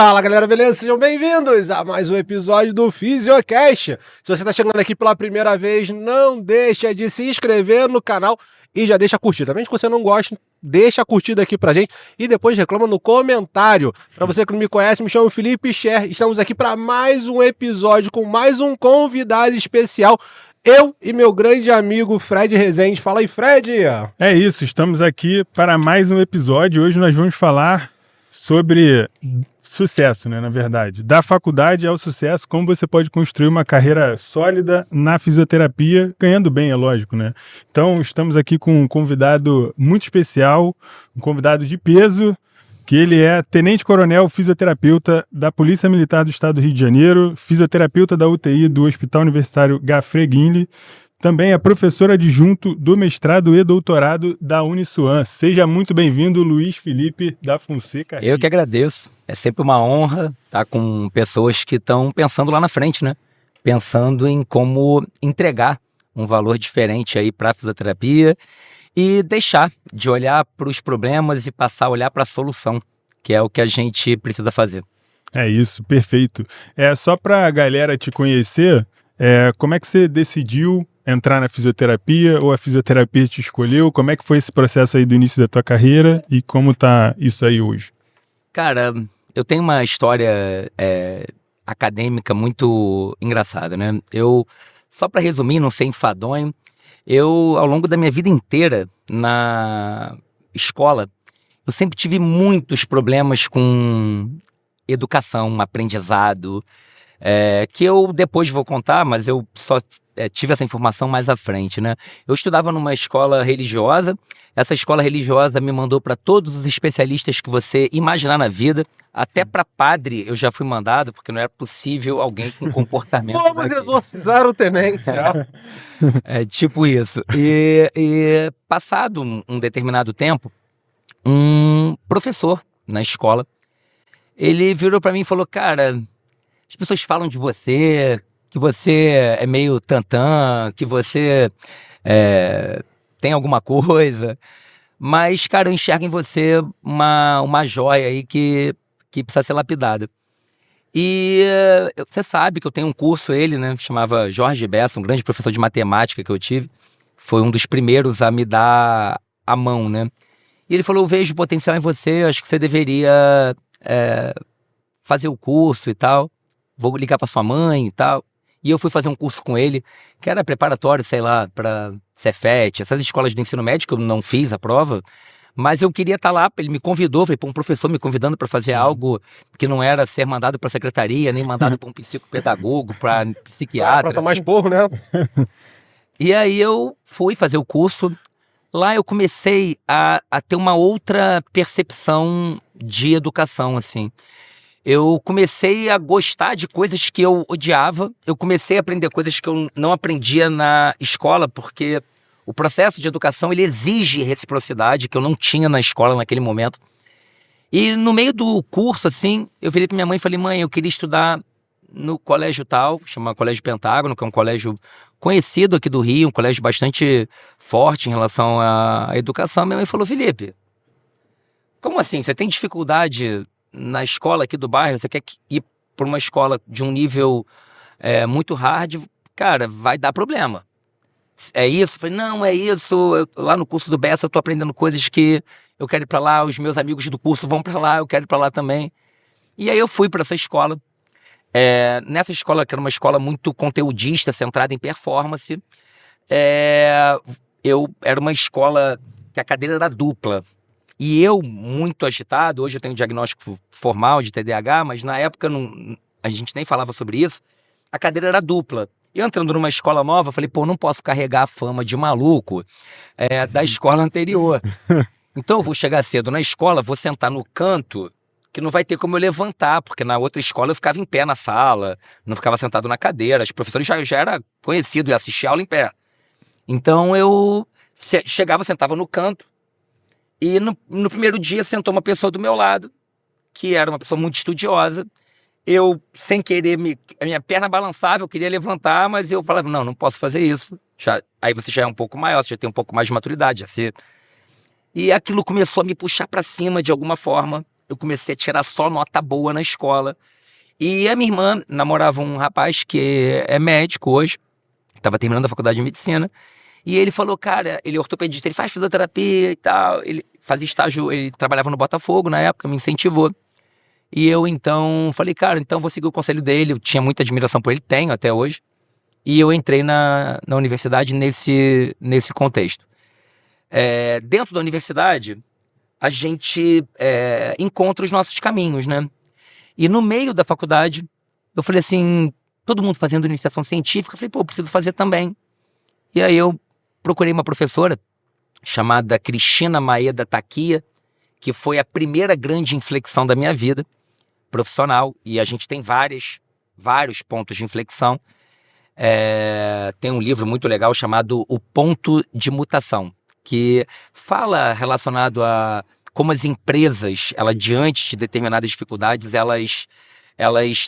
Fala galera, beleza? Sejam bem-vindos a mais um episódio do Fisiocast. Se você tá chegando aqui pela primeira vez, não deixa de se inscrever no canal e já deixa a curtida. Também se você não gosta, deixa a curtida aqui pra gente e depois reclama no comentário. Pra você que não me conhece, me chamo Felipe Scher. Estamos aqui para mais um episódio com mais um convidado especial. Eu e meu grande amigo Fred Rezende. Fala aí, Fred! É isso, estamos aqui para mais um episódio. Hoje nós vamos falar sobre sucesso, né, na verdade. Da faculdade ao sucesso, como você pode construir uma carreira sólida na fisioterapia, ganhando bem, é lógico, né? Então, estamos aqui com um convidado muito especial, um convidado de peso, que ele é tenente-coronel fisioterapeuta da Polícia Militar do Estado do Rio de Janeiro, fisioterapeuta da UTI do Hospital Universitário Gafre Guinle, também é professor adjunto do mestrado e doutorado da Uniswan. Seja muito bem-vindo, Luiz Felipe da Fonseca. Eu que agradeço. É sempre uma honra estar com pessoas que estão pensando lá na frente, né? Pensando em como entregar um valor diferente aí para a fisioterapia e deixar de olhar para os problemas e passar a olhar para a solução, que é o que a gente precisa fazer. É isso, perfeito. Só para a galera te conhecer, como é que você decidiu entrar na fisioterapia ou a fisioterapia te escolheu? Como é que foi esse processo aí do início da tua carreira e como tá isso aí hoje? Cara, eu tenho uma história acadêmica muito engraçada, né? Só para resumir, não ser enfadonho, ao longo da minha vida inteira na escola, eu sempre tive muitos problemas com educação, aprendizado, que eu depois vou contar, mas eu só tive essa informação mais à frente, né? Eu estudava numa escola religiosa, essa escola religiosa me mandou para todos os especialistas que você imaginar na vida, até para padre eu já fui mandado, porque não era possível alguém com comportamento Vamos exorcizar o tenente. Tipo isso. E passado um determinado tempo, um professor na escola, ele virou para mim e falou: cara, as pessoas falam de você, que você é meio tantã, que você tem alguma coisa, mas, cara, eu enxergo em você uma joia aí que precisa ser lapidada. E você sabe que eu tenho um curso, né, chamava Jorge Bessa, um grande professor de matemática que eu tive, foi um dos primeiros a me dar a mão, né? E ele falou: eu vejo potencial em você, acho que você deveria fazer o curso e tal, vou ligar para sua mãe e tal. E eu fui fazer um curso com ele, que era preparatório, sei lá, para Cefet, essas escolas de ensino médio, que eu não fiz a prova, mas eu queria estar lá. Ele me convidou, falei, um professor me convidando para fazer algo que não era ser mandado para a secretaria, nem mandado para um psicopedagogo, para psiquiatra. Para tomar esporro, né? E aí eu fui fazer o curso. Lá eu comecei a ter uma outra percepção de educação, assim. Eu comecei a gostar de coisas que eu odiava, eu comecei a aprender coisas que eu não aprendia na escola, porque o processo de educação ele exige reciprocidade, que eu não tinha na escola naquele momento. E no meio do curso, assim, eu virei para minha mãe e falei: mãe, eu queria estudar no colégio tal, chama Colégio Pentágono, que é um colégio conhecido aqui do Rio, um colégio bastante forte em relação à educação. Minha mãe falou: Felipe, como assim? Você tem dificuldade na escola aqui do bairro, você quer ir para uma escola de um nível muito hard, cara, vai dar problema. É isso? Eu falei: não, é isso. Lá no curso do Bessa eu tô aprendendo coisas que eu quero ir para lá, os meus amigos do curso vão para lá, eu quero ir para lá também. E aí eu fui para essa escola. Nessa escola, que era uma escola muito conteudista, centrada em performance, era uma escola que a cadeira era dupla. E eu, muito agitado, hoje eu tenho diagnóstico formal de TDAH, mas na época a gente nem falava sobre isso, a cadeira era dupla. Eu entrando numa escola nova, falei: não posso carregar a fama de maluco da escola anterior. Então eu vou chegar cedo na escola, vou sentar no canto, que não vai ter como eu levantar, porque na outra escola eu ficava em pé na sala, não ficava sentado na cadeira, os professores já era conhecido e assistia aula em pé. Então eu chegava, sentava no canto, e no primeiro dia sentou uma pessoa do meu lado, que era uma pessoa muito estudiosa. Eu, sem querer, a minha perna balançava, eu queria levantar, mas eu falava: não posso fazer isso. Aí você já é um pouco maior, você já tem um pouco mais de maturidade. E aquilo começou a me puxar para cima de alguma forma. eu comecei a tirar só nota boa na escola. E a minha irmã namorava um rapaz que é médico hoje, estava terminando a faculdade de medicina, e ele falou, cara, ele é ortopedista, ele faz fisioterapia e tal, ele fazia estágio, ele trabalhava no Botafogo na época, me incentivou. E eu então falei, cara, então vou seguir o conselho dele, eu tinha muita admiração por ele, tenho até hoje, e eu entrei na universidade nesse contexto. Dentro da universidade, a gente encontra os nossos caminhos, né? E no meio da faculdade, eu falei assim, todo mundo fazendo iniciação científica, eu falei, pô, eu preciso fazer também. E aí eu procurei uma professora chamada Cristina Maeda Taquia, que foi a primeira grande inflexão da minha vida profissional, e a gente tem vários pontos de inflexão. Tem um livro muito legal chamado O Ponto de Mutação, que fala relacionado a como as empresas, diante de determinadas dificuldades, elas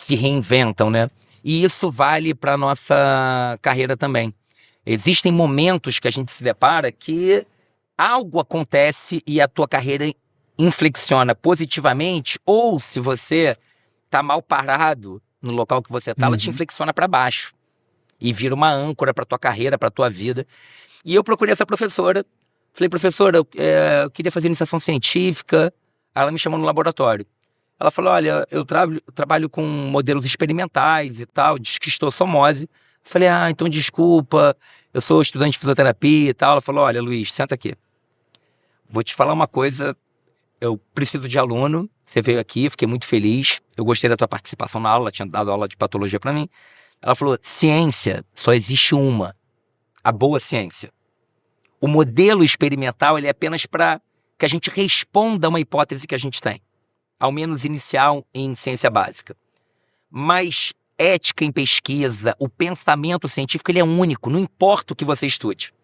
se reinventam, né? E isso vale para a nossa carreira também. Existem momentos que a gente se depara que algo acontece e a tua carreira inflexiona positivamente, ou se você está mal parado no local que você está, ela te inflexiona para baixo e vira uma âncora para tua carreira, para tua vida. E eu procurei essa professora, falei, professora, eu queria fazer iniciação científica. Aí ela me chamou no laboratório. Ela falou, olha, eu trabalho com modelos experimentais e tal, de esquistossomose. Falei, então desculpa, eu sou estudante de fisioterapia e tal. Ela falou, olha, Luiz, senta aqui. Vou te falar uma coisa, eu preciso de aluno, você veio aqui, fiquei muito feliz, eu gostei da tua participação na aula, ela tinha dado aula de patologia para mim. Ela falou, ciência só existe uma, a boa ciência. O modelo experimental, ele é apenas para que a gente responda a uma hipótese que a gente tem, ao menos inicial em ciência básica. Mas ética em pesquisa, o pensamento científico, ele é único, não importa o que você estude.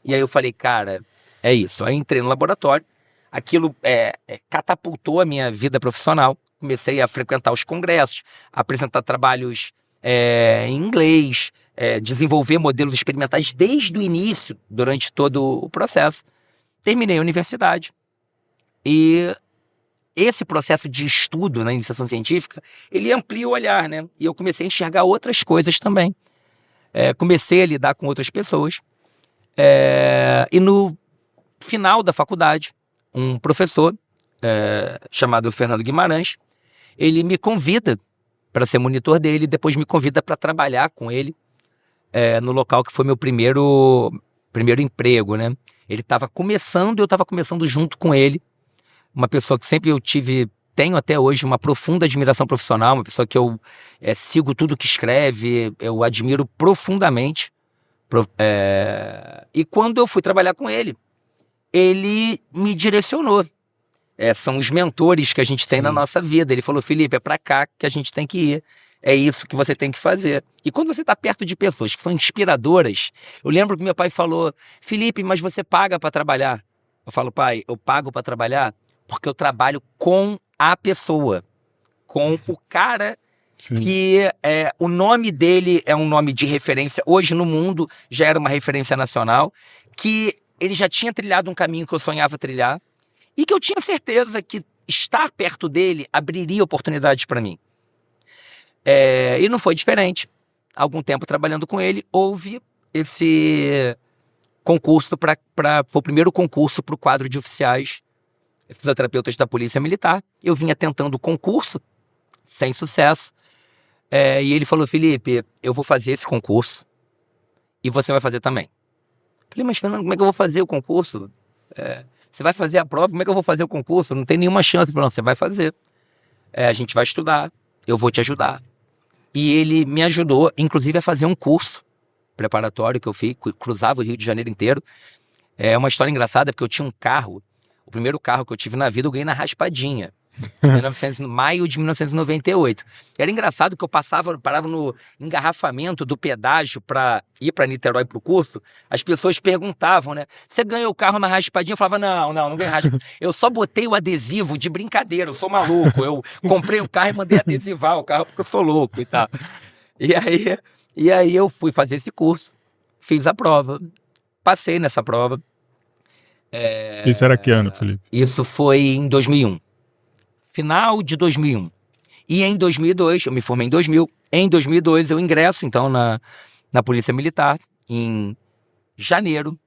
E aí eu falei, cara, é isso. Aí entrei no laboratório, aquilo catapultou a minha vida profissional, comecei a frequentar os congressos, apresentar trabalhos em inglês, desenvolver modelos experimentais desde o início, durante todo o processo. Terminei a universidade e esse processo de estudo na iniciação científica, ele amplia o olhar, né? E eu comecei a enxergar outras coisas também. Comecei a lidar com outras pessoas. E no final da faculdade, um professor chamado Fernando Guimarães, ele me convida para ser monitor dele, depois me convida para trabalhar com ele no local que foi meu primeiro emprego, né? Ele estava começando e eu estava começando junto com ele. Uma pessoa que sempre tenho até hoje uma profunda admiração profissional, uma pessoa que eu sigo tudo que escreve, eu admiro profundamente. E quando eu fui trabalhar com ele, ele me direcionou. São os mentores que a gente tem na nossa vida. Ele falou, Felipe, é para cá que a gente tem que ir. É isso que você tem que fazer. E quando você está perto de pessoas que são inspiradoras, eu lembro que meu pai falou, Felipe, mas você paga para trabalhar. Eu falo, pai, eu pago para trabalhar porque eu trabalho com a pessoa, com o cara. Sim. Que o nome dele é um nome de referência. Hoje no mundo já era uma referência nacional, que ele já tinha trilhado um caminho que eu sonhava trilhar e que eu tinha certeza que estar perto dele abriria oportunidades para mim. E não foi diferente. Algum tempo trabalhando com ele, houve esse concurso foi o primeiro concurso para o quadro de oficiais fisioterapeutas da Polícia Militar. Eu vinha tentando o concurso, sem sucesso. E ele falou, Felipe, eu vou fazer esse concurso e você vai fazer também. Falei, mas Fernando, como é que eu vou fazer o concurso? Você vai fazer a prova, como é que eu vou fazer o concurso? Não tem nenhuma chance. Ele falou, não, você vai fazer. A gente vai estudar, eu vou te ajudar. E ele me ajudou, inclusive, a fazer um curso preparatório que eu fiz, cruzava o Rio de Janeiro inteiro. É uma história engraçada, porque eu tinha um carro, o primeiro carro que eu tive na vida, eu ganhei na raspadinha. Maio de 1998. Era engraçado que eu parava no engarrafamento do pedágio para ir para Niterói pro curso. As pessoas perguntavam, né? Você ganhou o carro na raspadinha? Eu falava, não ganhei raspadinha. Eu só botei o adesivo de brincadeira, eu sou maluco. Eu comprei o carro e mandei adesivar o carro porque eu sou louco e tal. E aí eu fui fazer esse curso, fiz a prova, passei nessa prova. Isso era que ano, Felipe? Isso foi em 2001. final de 2001. E em 2002, eu me formei em 2000, em 2002 eu ingresso, então, na Polícia Militar, em janeiro.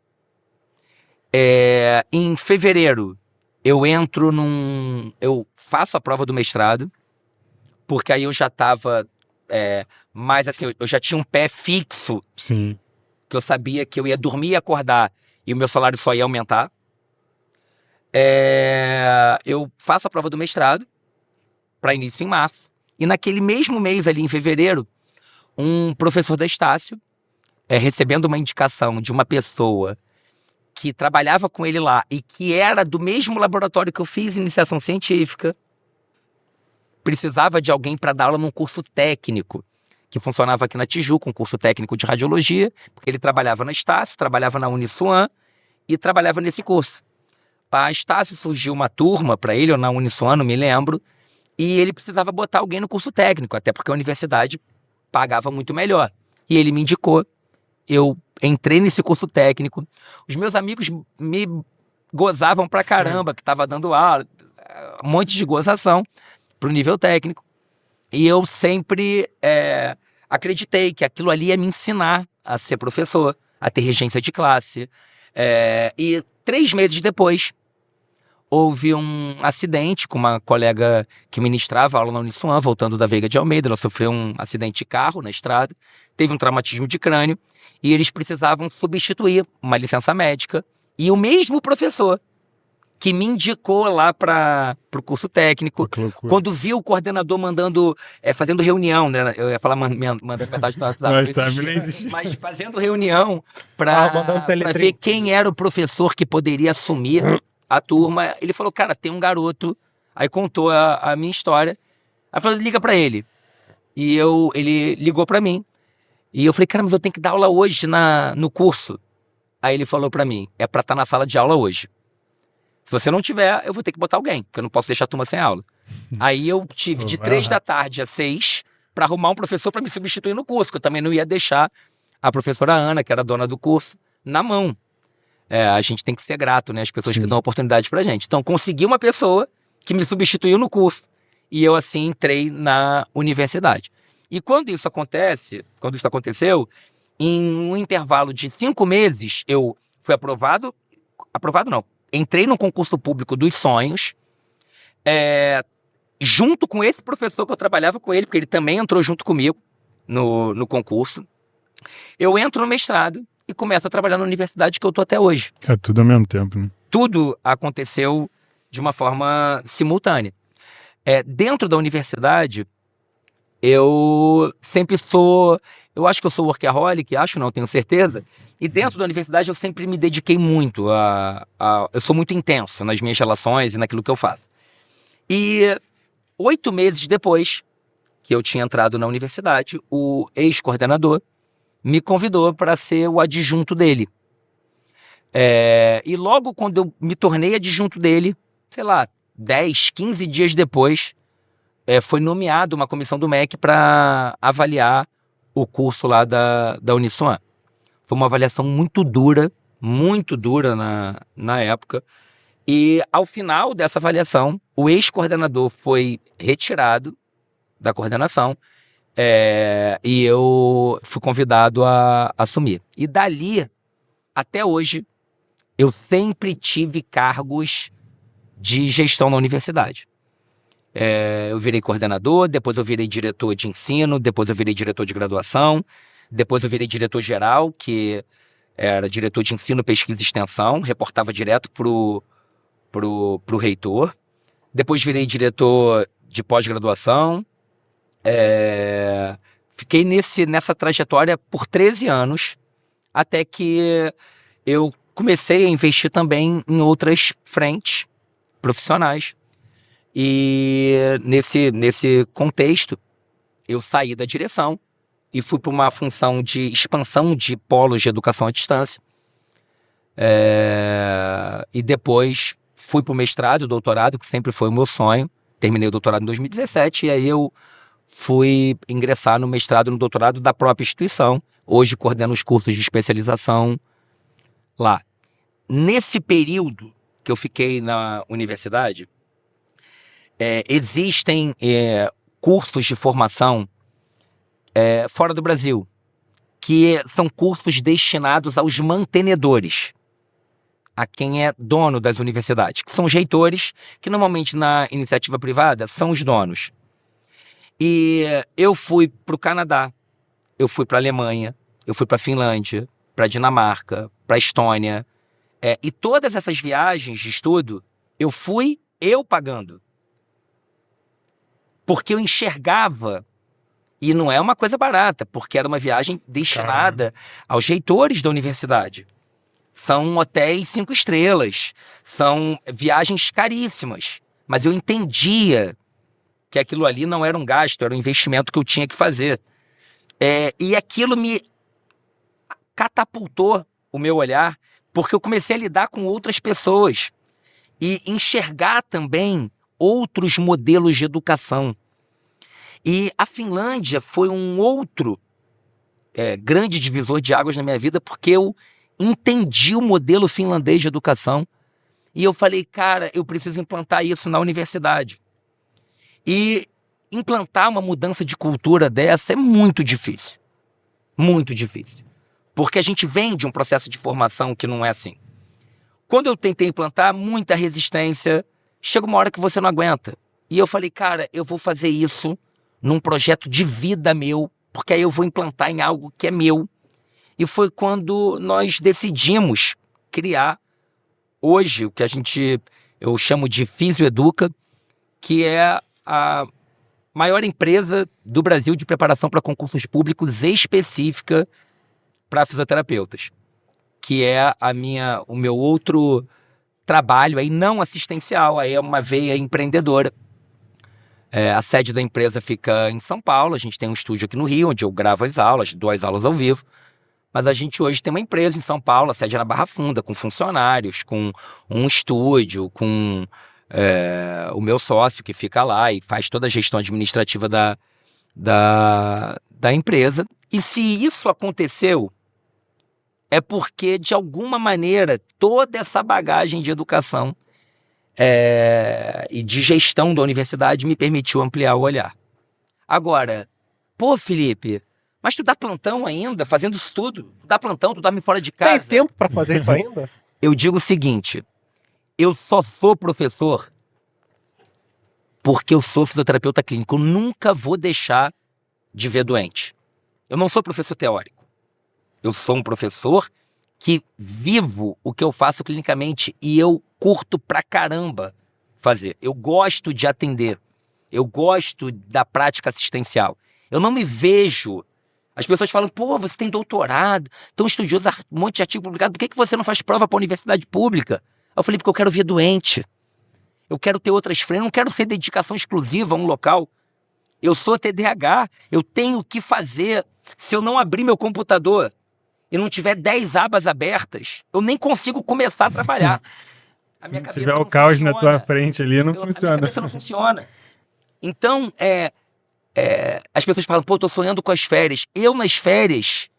Em fevereiro, eu faço a prova do mestrado, porque aí eu já estava mais assim, eu já tinha um pé fixo. Sim. Que eu sabia que eu ia dormir e acordar e o meu salário só ia aumentar. Eu faço a prova do mestrado para início em março. E naquele mesmo mês ali em fevereiro, um professor da Estácio, recebendo uma indicação de uma pessoa que trabalhava com ele lá e que era do mesmo laboratório que eu fiz iniciação científica, precisava de alguém para dar aula num curso técnico que funcionava aqui na Tijuca, um curso técnico de radiologia, porque ele trabalhava na Estácio, trabalhava na Uniswan e trabalhava nesse curso. A Estácio surgiu uma turma para ele, ou na Uniswan, não me lembro, e ele precisava botar alguém no curso técnico, até porque a universidade pagava muito melhor. E ele me indicou, eu entrei nesse curso técnico, os meus amigos me gozavam pra caramba, que estava dando aula, um monte de gozação pro nível técnico, e eu sempre acreditei que aquilo ali ia me ensinar a ser professor, a ter regência de classe. E 3 meses depois, houve um acidente com uma colega que ministrava aula na Uniswan, voltando da Veiga de Almeida. Ela sofreu um acidente de carro na estrada, teve um traumatismo de crânio, e eles precisavam substituir uma licença médica. E o mesmo professor que me indicou lá para o curso técnico, quando viu o coordenador fazendo reunião, né? Eu ia falar mandando mensagem no WhatsApp, mas fazendo reunião para ver quem era o professor que poderia assumir a turma. Ele falou, cara, tem um garoto. Aí contou a minha história. Aí falou, liga para ele. E ele ligou para mim. E eu falei, cara, mas eu tenho que dar aula hoje no curso. Aí ele falou para mim, é para estar na sala de aula hoje. Se você não tiver, eu vou ter que botar alguém, porque eu não posso deixar a turma sem aula. Aí eu tive de 3 da tarde às 6 para arrumar um professor para me substituir no curso, que eu também não ia deixar a professora Ana, que era dona do curso, na mão. A gente tem que ser grato, né? As pessoas que dão oportunidade pra gente. Então, consegui uma pessoa que me substituiu no curso. E eu, assim, entrei na universidade. E quando isso aconteceu, em um intervalo de 5 meses, eu fui aprovado não, entrei no concurso público dos sonhos, junto com esse professor que eu trabalhava com ele, porque ele também entrou junto comigo no concurso. Eu entro no mestrado e começo a trabalhar na universidade que eu tô até hoje. É tudo ao mesmo tempo, né? Tudo aconteceu de uma forma simultânea. Dentro da universidade, eu acho que eu sou workaholic, tenho certeza. E dentro da universidade eu sempre me dediquei muito eu sou muito intenso nas minhas relações e naquilo que eu faço. E 8 meses depois que eu tinha entrado na universidade, o ex-coordenador me convidou para ser o adjunto dele. E logo quando eu me tornei adjunto dele, sei lá, 10, 15 dias depois, foi nomeado uma comissão do MEC para avaliar o curso lá da Uniswan. Foi uma avaliação muito dura na época. E ao final dessa avaliação, o ex-coordenador foi retirado da coordenação, e eu fui convidado a assumir. E dali, até hoje, eu sempre tive cargos de gestão na universidade. Eu virei coordenador, depois eu virei diretor de ensino, depois eu virei diretor de graduação, depois eu virei diretor geral, que era diretor de ensino, pesquisa e extensão, reportava direto pro reitor. Depois virei diretor de pós-graduação. Fiquei nessa trajetória por 13 anos, até que eu comecei a investir também em outras frentes profissionais. E nesse contexto, eu saí da direção e fui para uma função de expansão de polos de educação à distância. E depois fui para o mestrado, doutorado, que sempre foi o meu sonho. Terminei o doutorado em 2017 e aí eu fui ingressar no mestrado e no doutorado da própria instituição. Hoje coordeno os cursos de especialização lá. Nesse período que eu fiquei na universidade, existem cursos de formação fora do Brasil, que são cursos destinados aos mantenedores, a quem é dono das universidades, que são os reitores, que normalmente na iniciativa privada são os donos. E eu fui para o Canadá, eu fui para a Alemanha, eu fui para a Finlândia, para a Dinamarca, para a Estônia, e todas essas viagens de estudo, eu fui pagando. Porque eu enxergava, e não é uma coisa barata, porque era uma viagem destinada aos reitores da universidade. São hotéis 5 estrelas, são viagens caríssimas, mas eu entendia que aquilo ali não era um gasto, era um investimento que eu tinha que fazer. E aquilo me catapultou o meu olhar, porque eu comecei a lidar com outras pessoas e enxergar também outros modelos de educação. E a Finlândia foi um outro grande divisor de águas na minha vida, porque eu entendi o modelo finlandês de educação e eu falei, cara, eu preciso implantar isso na universidade. E implantar uma mudança de cultura dessa é muito difícil. Muito difícil. Porque a gente vem de um processo de formação que não é assim. Quando eu tentei implantar, muita resistência, chega uma hora que você não aguenta. E eu falei, cara, eu vou fazer isso num projeto de vida meu, porque aí eu vou implantar em algo que é meu. E foi quando nós decidimos criar, hoje, o que eu chamo de Fisioeduca, que é a maior empresa do Brasil de preparação para concursos públicos específica para fisioterapeutas, que é o meu outro trabalho aí não assistencial, aí é uma veia empreendedora. A sede da empresa fica em São Paulo, a gente tem um estúdio aqui no Rio, onde eu gravo as aulas, 2 aulas ao vivo, mas a gente hoje tem uma empresa em São Paulo, a sede é na Barra Funda, com funcionários, com um estúdio, com o meu sócio que fica lá e faz toda a gestão administrativa da empresa. E se isso aconteceu, é porque, de alguma maneira, toda essa bagagem de educação e de gestão da universidade me permitiu ampliar o olhar. Agora, pô, Felipe, mas tu dá plantão ainda, fazendo isso tudo? Tu dá plantão, tu dorme fora de casa? Tem tempo pra fazer isso ainda? Eu digo o seguinte, eu só sou professor porque eu sou fisioterapeuta clínico. Eu nunca vou deixar de ver doente. Eu não sou professor teórico. Eu sou um professor que vivo o que eu faço clinicamente e eu curto pra caramba fazer. Eu gosto de atender. Eu gosto da prática assistencial. Eu não me vejo... As pessoas falam, pô, você tem doutorado, tão estudioso, um monte de artigo publicado, por que você não faz prova para a universidade pública? Eu falei, porque eu quero ver doente. Eu quero ter outras frentes, eu não quero ser dedicação exclusiva a um local. Eu sou TDAH, eu tenho que fazer. Se eu não abrir meu computador e não tiver 10 abas abertas, eu nem consigo começar a trabalhar. Se não tiver o caos na tua frente ali, não funciona. A minha cabeça não funciona. Então, as pessoas falam, pô, eu tô sonhando com as férias. Eu, nas férias,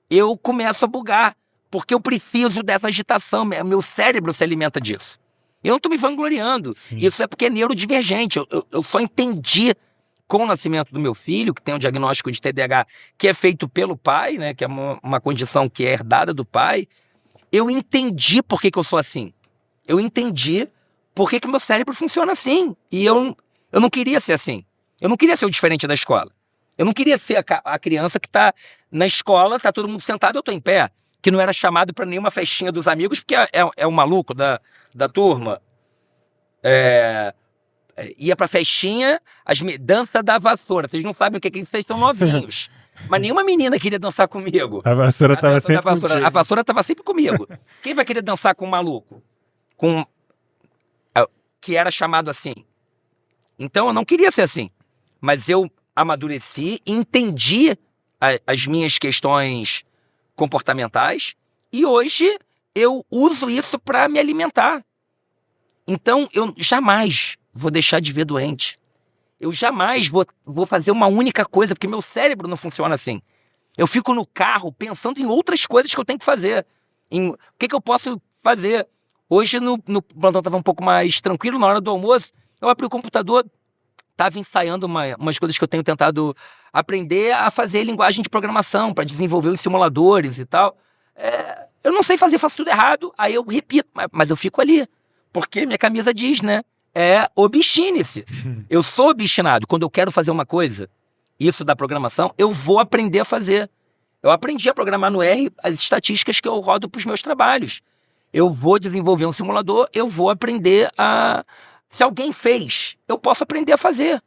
eu começo a bugar, porque eu preciso dessa agitação. Meu cérebro se alimenta disso. Eu não tô me vangloriando. Sim. Isso é porque é neurodivergente. Eu só entendi com o nascimento do meu filho, que tem um diagnóstico de TDAH, que é feito pelo pai, né, que é uma condição que é herdada do pai. Eu entendi por que eu sou assim. Eu entendi por que meu cérebro funciona assim. E eu não queria ser assim. Eu não queria ser o diferente da escola. Eu não queria ser a criança que tá na escola, tá todo mundo sentado, eu tô em pé. Que não era chamado para nenhuma festinha dos amigos, porque é o maluco da turma. Ia pra festinha, dança da vassoura. Vocês não sabem o que é isso, vocês estão novinhos. Mas nenhuma menina queria dançar comigo. A vassoura tava sempre contigo. A vassoura tava sempre comigo. Quem vai querer dançar com um maluco? Que era chamado assim. Então eu não queria ser assim. Mas eu amadureci, entendi as minhas questões comportamentais e hoje eu uso isso para me alimentar. Então eu jamais vou deixar de ver doente. Eu jamais vou fazer uma única coisa, porque meu cérebro não funciona assim. Eu fico no carro pensando em outras coisas que eu tenho que fazer. O que eu posso fazer? Hoje no plantão estava um pouco mais tranquilo, na hora do almoço, Eu abri o computador, estava ensaiando umas coisas que eu tenho tentado aprender a fazer linguagem de programação, para desenvolver os simuladores e tal. Eu não sei fazer, faço tudo errado, aí eu repito, mas eu fico ali. Porque minha camisa diz, né? Obstine-se. Eu sou obstinado. Quando eu quero fazer uma coisa, isso da programação, eu vou aprender a fazer. Eu aprendi a programar no R as estatísticas que eu rodo para os meus trabalhos. Eu vou desenvolver um simulador, eu vou aprender a... Se alguém fez, eu posso aprender a fazer.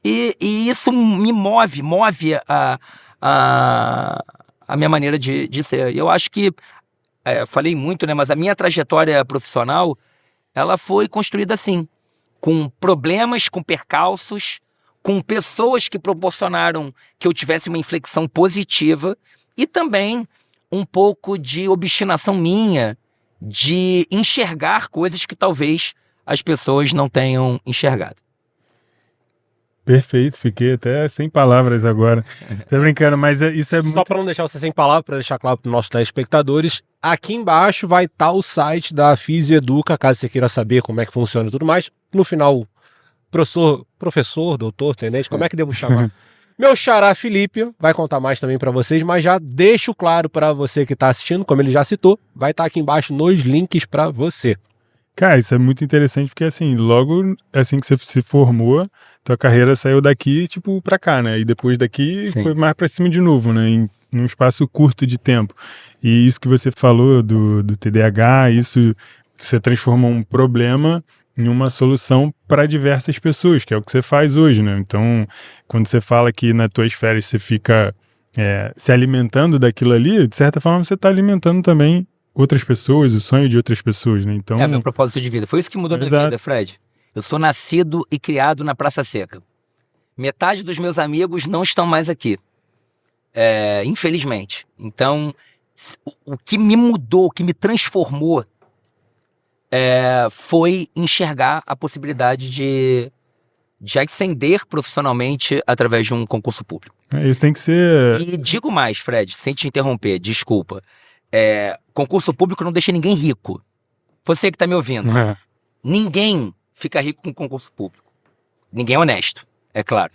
E isso me move a minha maneira de ser. Eu acho que, falei muito, né? Mas a minha trajetória profissional, ela foi construída assim, com problemas, com percalços, com pessoas que proporcionaram que eu tivesse uma inflexão positiva e também um pouco de obstinação minha de enxergar coisas que talvez as pessoas não tenham enxergado. Perfeito, fiquei até sem palavras agora. Tô brincando, mas isso é muito... Só para não deixar você sem palavras, para deixar claro para os nossos telespectadores, aqui embaixo vai estar o site da Fisioeduca, caso você queira saber como é que funciona e tudo mais. No final, professor, doutor, tenente, como é que devo chamar? Meu xará Felipe vai contar mais também para vocês, mas já deixo claro para você que está assistindo, como ele já citou, vai estar aqui embaixo nos links para você. Cara, isso é muito interessante porque, assim, logo assim que você se formou, tua carreira saiu daqui, tipo, pra cá, né? E depois daqui Sim. foi mais pra cima de novo, né? Num espaço curto de tempo. E isso que você falou do TDAH, isso você transformou um problema em uma solução para diversas pessoas, que é o que você faz hoje, né? Então, quando você fala que nas tuas férias você fica se alimentando daquilo ali, de certa forma você está alimentando também outras pessoas, o sonho de outras pessoas, né? Então, Meu propósito de vida. Foi isso que mudou minha Exato. vida, Fred. Eu sou nascido e criado na Praça Seca. Metade dos meus amigos não estão mais aqui. Infelizmente. Então, o que me mudou, o que me transformou foi enxergar a possibilidade de ascender profissionalmente através de um concurso público. Isso tem que ser... E digo mais, Fred, sem te interromper, desculpa. Concurso público não deixa ninguém rico. Você que está me ouvindo. Ninguém fica rico com concurso público. Ninguém é honesto, é claro.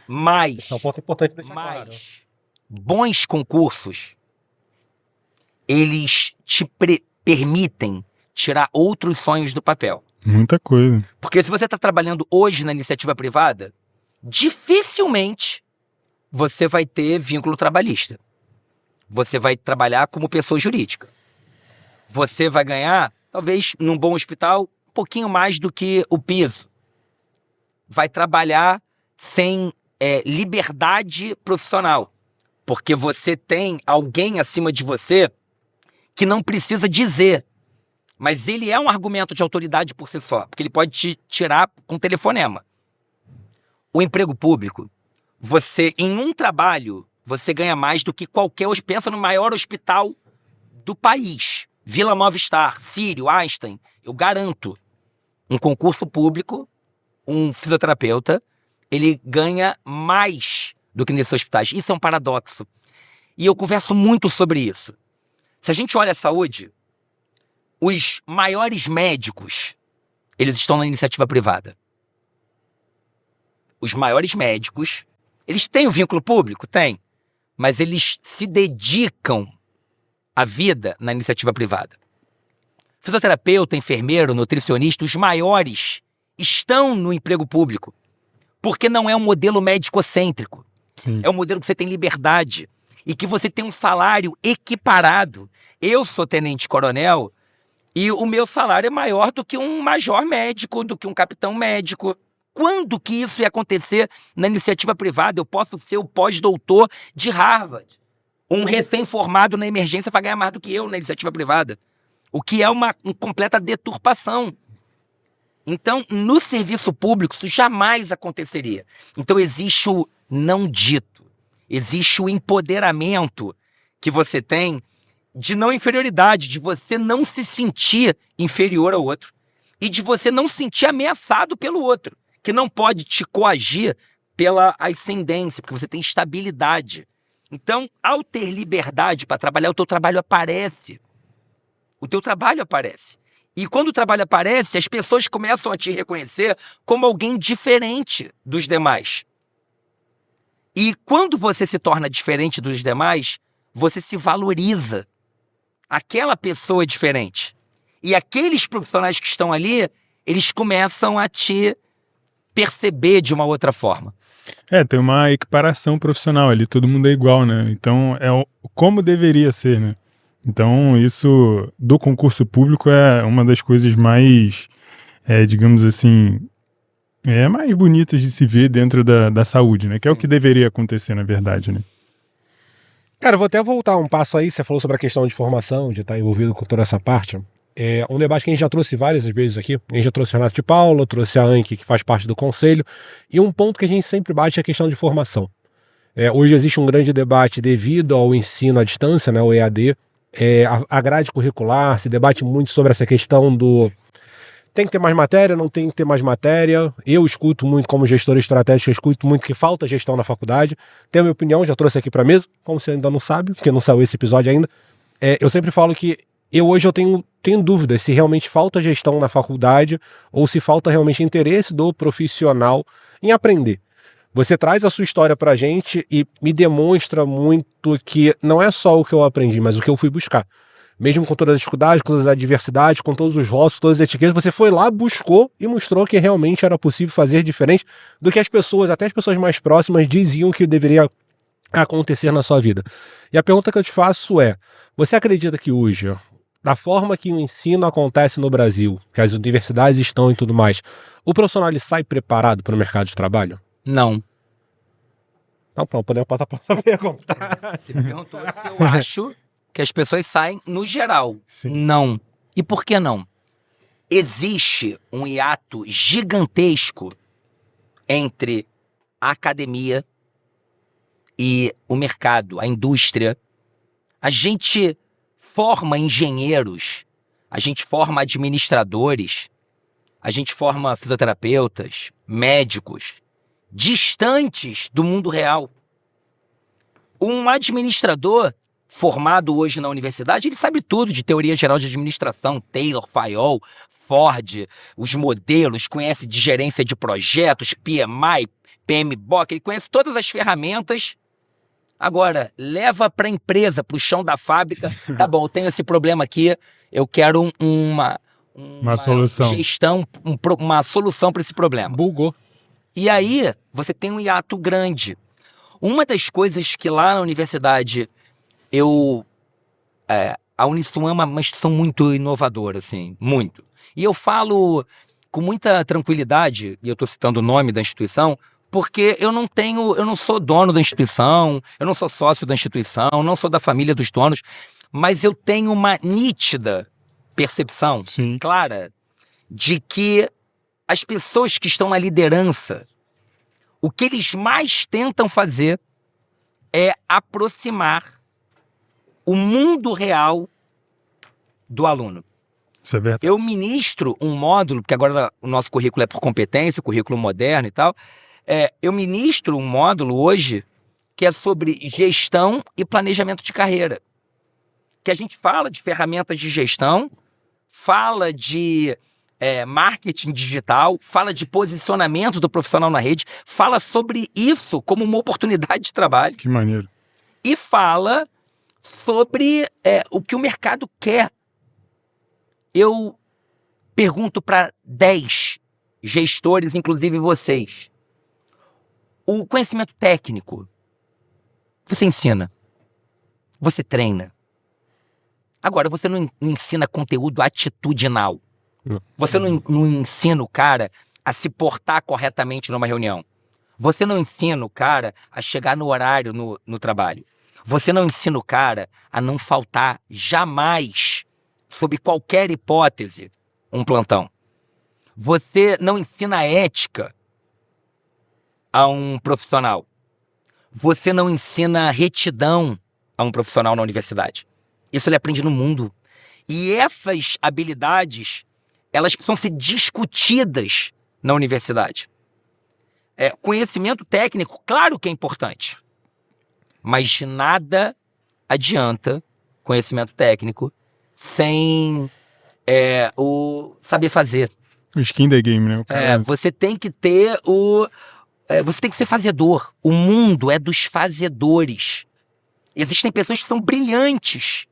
Mas, É um ponto importante deixar claro. bons concursos, eles te permitem tirar outros sonhos do papel. Muita coisa. Porque se você está trabalhando hoje na iniciativa privada, dificilmente você vai ter vínculo trabalhista. Você vai trabalhar como pessoa jurídica. Você vai ganhar, talvez, num bom hospital, um pouquinho mais do que o piso. Vai trabalhar sem liberdade profissional. Porque você tem alguém acima de você que não precisa dizer. Mas ele é um argumento de autoridade por si só. Porque ele pode te tirar com telefonema. O emprego público, você, em um trabalho, você ganha mais do que qualquer... Pensa no maior hospital do país. Vila Nova Star, Sírio, Einstein. Eu garanto, um concurso público, um fisioterapeuta, ele ganha mais do que nesses hospitais. Isso é um paradoxo. E eu converso muito sobre isso. Se a gente olha a saúde, os maiores médicos, eles estão na iniciativa privada. Os maiores médicos, eles têm o vínculo público? Tem. Mas eles se dedicam à vida na iniciativa privada. Fisioterapeuta, enfermeiro, nutricionista, os maiores estão no emprego público. Porque não é um modelo médico-cêntrico. Sim. É um modelo que você tem liberdade e que você tem um salário equiparado. Eu sou tenente-coronel e o meu salário é maior do que um major médico, do que um capitão médico. Quando que isso ia acontecer na iniciativa privada? Eu posso ser o pós-doutor de Harvard. Um recém-formado na emergência vai ganhar mais do que eu na iniciativa privada. O que é uma completa deturpação. Então, no serviço público, isso jamais aconteceria. Então, existe o não dito. Existe o empoderamento que você tem de não inferioridade, de você não se sentir inferior ao outro e de você não se sentir ameaçado pelo outro, que não pode te coagir pela ascendência, porque você tem estabilidade. Então, ao ter liberdade para trabalhar, o teu trabalho aparece. O teu trabalho aparece. E quando o trabalho aparece, as pessoas começam a te reconhecer como alguém diferente dos demais. E quando você se torna diferente dos demais, você se valoriza. Aquela pessoa é diferente. E aqueles profissionais que estão ali, eles começam a te perceber de uma outra forma. Tem uma equiparação profissional ali, todo mundo é igual, né? Então, como deveria ser, né? Então, isso do concurso público é uma das coisas mais, digamos assim, mais bonitas de se ver dentro da saúde, né? Que é o que deveria acontecer, na verdade, né? Cara, eu vou até voltar um passo aí, você falou sobre a questão de formação, de estar envolvido com toda essa parte. É um debate que a gente já trouxe várias vezes aqui. A gente já trouxe o Renato de Paula, trouxe a Anke, que faz parte do conselho. E um ponto que a gente sempre bate é a questão de formação. Hoje existe um grande debate devido ao ensino à distância, né, o EAD. A grade curricular se debate muito sobre essa questão do tem que ter mais matéria, não tem que ter mais matéria. Eu escuto muito, como gestor estratégico, eu escuto muito que falta gestão na faculdade. Tenho a minha opinião, já trouxe aqui para mesa, como você ainda não sabe, porque não saiu esse episódio ainda. Eu sempre falo que hoje eu tenho dúvidas se realmente falta gestão na faculdade ou se falta realmente interesse do profissional em aprender. Você traz a sua história pra gente e me demonstra muito que não é só o que eu aprendi, mas o que eu fui buscar. Mesmo com todas as dificuldades, com todas as adversidades, com todos os rótulos, todas as etiquetas, você foi lá, buscou e mostrou que realmente era possível fazer diferente do que as pessoas, até as pessoas mais próximas, diziam que deveria acontecer na sua vida. E a pergunta que eu te faço é, você acredita que hoje, da forma que o ensino acontece no Brasil, que as universidades estão e tudo mais, o profissional ele sai preparado para o mercado de trabalho? Não. Não, pronto, podemos passar para a pergunta. Você me perguntou se eu acho que as pessoas saem no geral. Sim. Não. E por que não? Existe um hiato gigantesco entre a academia e o mercado, a indústria. A gente forma engenheiros, a gente forma administradores, a gente forma fisioterapeutas, médicos, distantes do mundo real. Um administrador formado hoje na universidade, ele sabe tudo de teoria geral de administração, Taylor, Fayol, Ford, os modelos, conhece de gerência de projetos, PMI, PMBOK, ele conhece todas as ferramentas. Agora, leva para a empresa, para o chão da fábrica, tá bom, eu tenho esse problema aqui, eu quero uma solução. Gestão, uma solução para esse problema. Bugou. E aí, você tem um hiato grande. Uma das coisas que lá na universidade, a Unisul é uma instituição muito inovadora, assim, muito. E eu falo com muita tranquilidade, e eu estou citando o nome da instituição, porque eu não sou dono da instituição, eu não sou sócio da instituição, não sou da família dos donos, mas eu tenho uma nítida percepção, Sim, clara, de que as pessoas que estão na liderança, o que eles mais tentam fazer é aproximar o mundo real do aluno. isso é verdade. Eu ministro um módulo, porque agora o nosso currículo é por competência, currículo moderno e tal. Eu ministro um módulo hoje que é sobre gestão e planejamento de carreira. Que a gente fala de ferramentas de gestão, fala de marketing digital, fala de posicionamento do profissional na rede, fala sobre isso como uma oportunidade de trabalho. Que maneiro. E fala sobre o que o mercado quer. Eu pergunto para 10 gestores, inclusive vocês, o conhecimento técnico, você ensina, você treina. Agora, você não ensina conteúdo atitudinal. Você não ensina o cara a se portar corretamente numa reunião. Você não ensina o cara a chegar no horário no trabalho. Você não ensina o cara a não faltar jamais, sob qualquer hipótese, um plantão. Você não ensina ética a um profissional. Você não ensina retidão a um profissional na universidade. Isso ele aprende no mundo. E essas habilidades, elas precisam ser discutidas na universidade. Conhecimento técnico, claro que é importante. Mas de nada adianta conhecimento técnico sem o saber fazer. O skin the game, né? O cara... Você tem que ter você tem que ser fazedor. O mundo é dos fazedores. Existem pessoas que são brilhantes,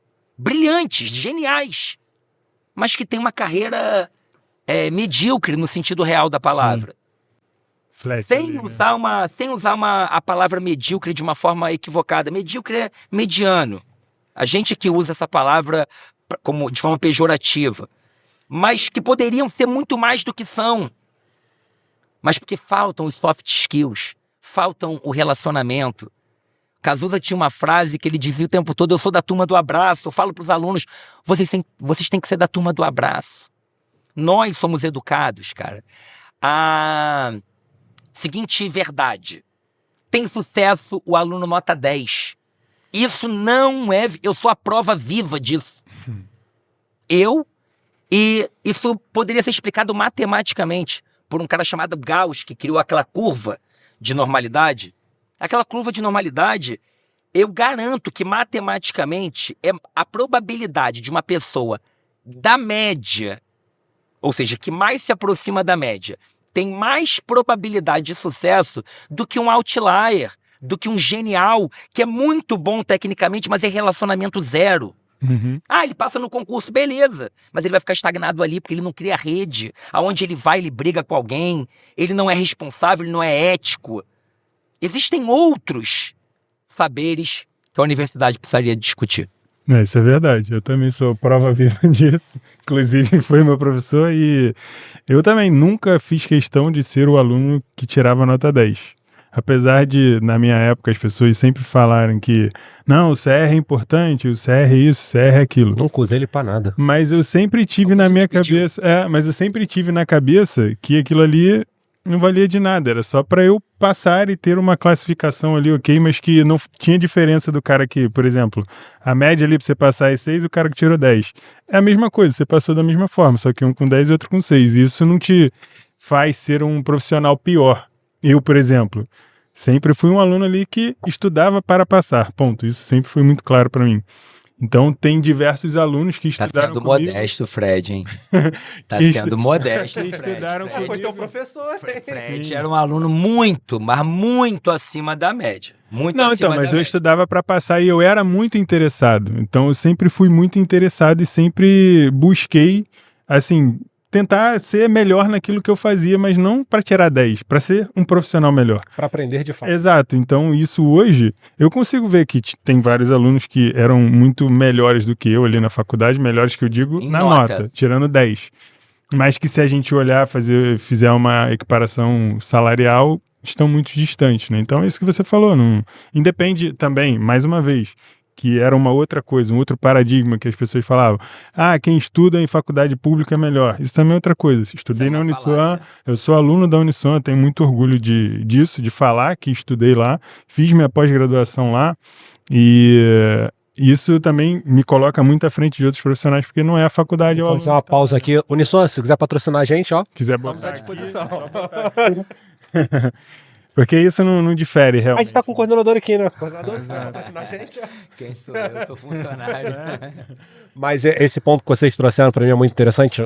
geniais, mas que têm uma carreira medíocre no sentido real da palavra. Flat Sem ali, né? usar a palavra medíocre de uma forma equivocada. Medíocre é mediano. A gente que usa essa palavra de forma pejorativa. Mas que poderiam ser muito mais do que são. Mas porque faltam os soft skills, faltam o relacionamento. Cazuza tinha uma frase que ele dizia o tempo todo: eu sou da turma do abraço. Eu falo para os alunos, vocês têm que ser da turma do abraço. Nós somos educados, cara. A seguinte verdade: tem sucesso o aluno nota 10. Isso não é... Eu sou a prova viva disso. E isso poderia ser explicado matematicamente por um cara chamado Gauss, que criou aquela curva de normalidade. Aquela curva de normalidade, eu garanto que matematicamente é a probabilidade de uma pessoa da média, ou seja, que mais se aproxima da média, tem mais probabilidade de sucesso do que um outlier, do que um genial, que é muito bom tecnicamente, mas é relacionamento zero. Uhum. Ele passa no concurso, beleza, mas ele vai ficar estagnado ali porque ele não cria rede. Aonde ele vai, ele briga com alguém, ele não é responsável, ele não é ético. Existem outros saberes que a universidade precisaria discutir. Isso é verdade, eu também sou prova viva disso, inclusive foi meu professor, e eu também nunca fiz questão de ser o aluno que tirava nota 10. Apesar de, na minha época, as pessoas sempre falarem que não, o CR é importante, o CR é isso, o CR é aquilo. Não usei ele pra nada. Mas eu sempre tive na minha cabeça, mas eu sempre tive na cabeça que aquilo ali não valia de nada, era só para eu passar e ter uma classificação ali, ok, mas que não tinha diferença do cara que, por exemplo, a média ali para você passar é 6 e o cara que tirou 10. É a mesma coisa, você passou da mesma forma, só que um com 10 e outro com 6. Isso não te faz ser um profissional pior. Eu, por exemplo, sempre fui um aluno ali que estudava para passar, ponto. Isso sempre foi muito claro para mim. Então, tem diversos alunos que estudaram comigo. Tá sendo modesto, Fred, hein? Tá sendo modesto, Fred. Estudaram comigo. Foi teu professor, Fred era um aluno muito, mas muito acima da média. Mas eu estudava para passar e eu era muito interessado. Então, eu sempre fui muito interessado e sempre busquei, assim, tentar ser melhor naquilo que eu fazia, mas não para tirar 10, para ser um profissional melhor. Para aprender de fato. Exato. Então, isso hoje, eu consigo ver que tem vários alunos que eram muito melhores do que eu ali na faculdade, melhores que eu digo na nota, tirando 10. Mas que se a gente olhar, fizer uma equiparação salarial, estão muito distantes, né? Então, é isso que você falou. Não independe também, mais uma vez, que era uma outra coisa, um outro paradigma que as pessoas falavam. Quem estuda em faculdade pública é melhor. Isso também é outra coisa. Estudei na Uniswan, eu sou aluno da Uniswan, tenho muito orgulho disso, de falar que estudei lá, fiz minha pós-graduação lá, e isso também me coloca muito à frente de outros profissionais, porque não é a faculdade. Vou fazer uma pausa aqui. Uniswan, se quiser patrocinar a gente, ó. Quiser botar à disposição. Porque isso não difere, realmente. A gente tá com o coordenador aqui, né? O coordenador, se quiser patrocinar a gente. Quem sou eu? Eu sou funcionário. Mas esse ponto que vocês trouxeram pra mim é muito interessante.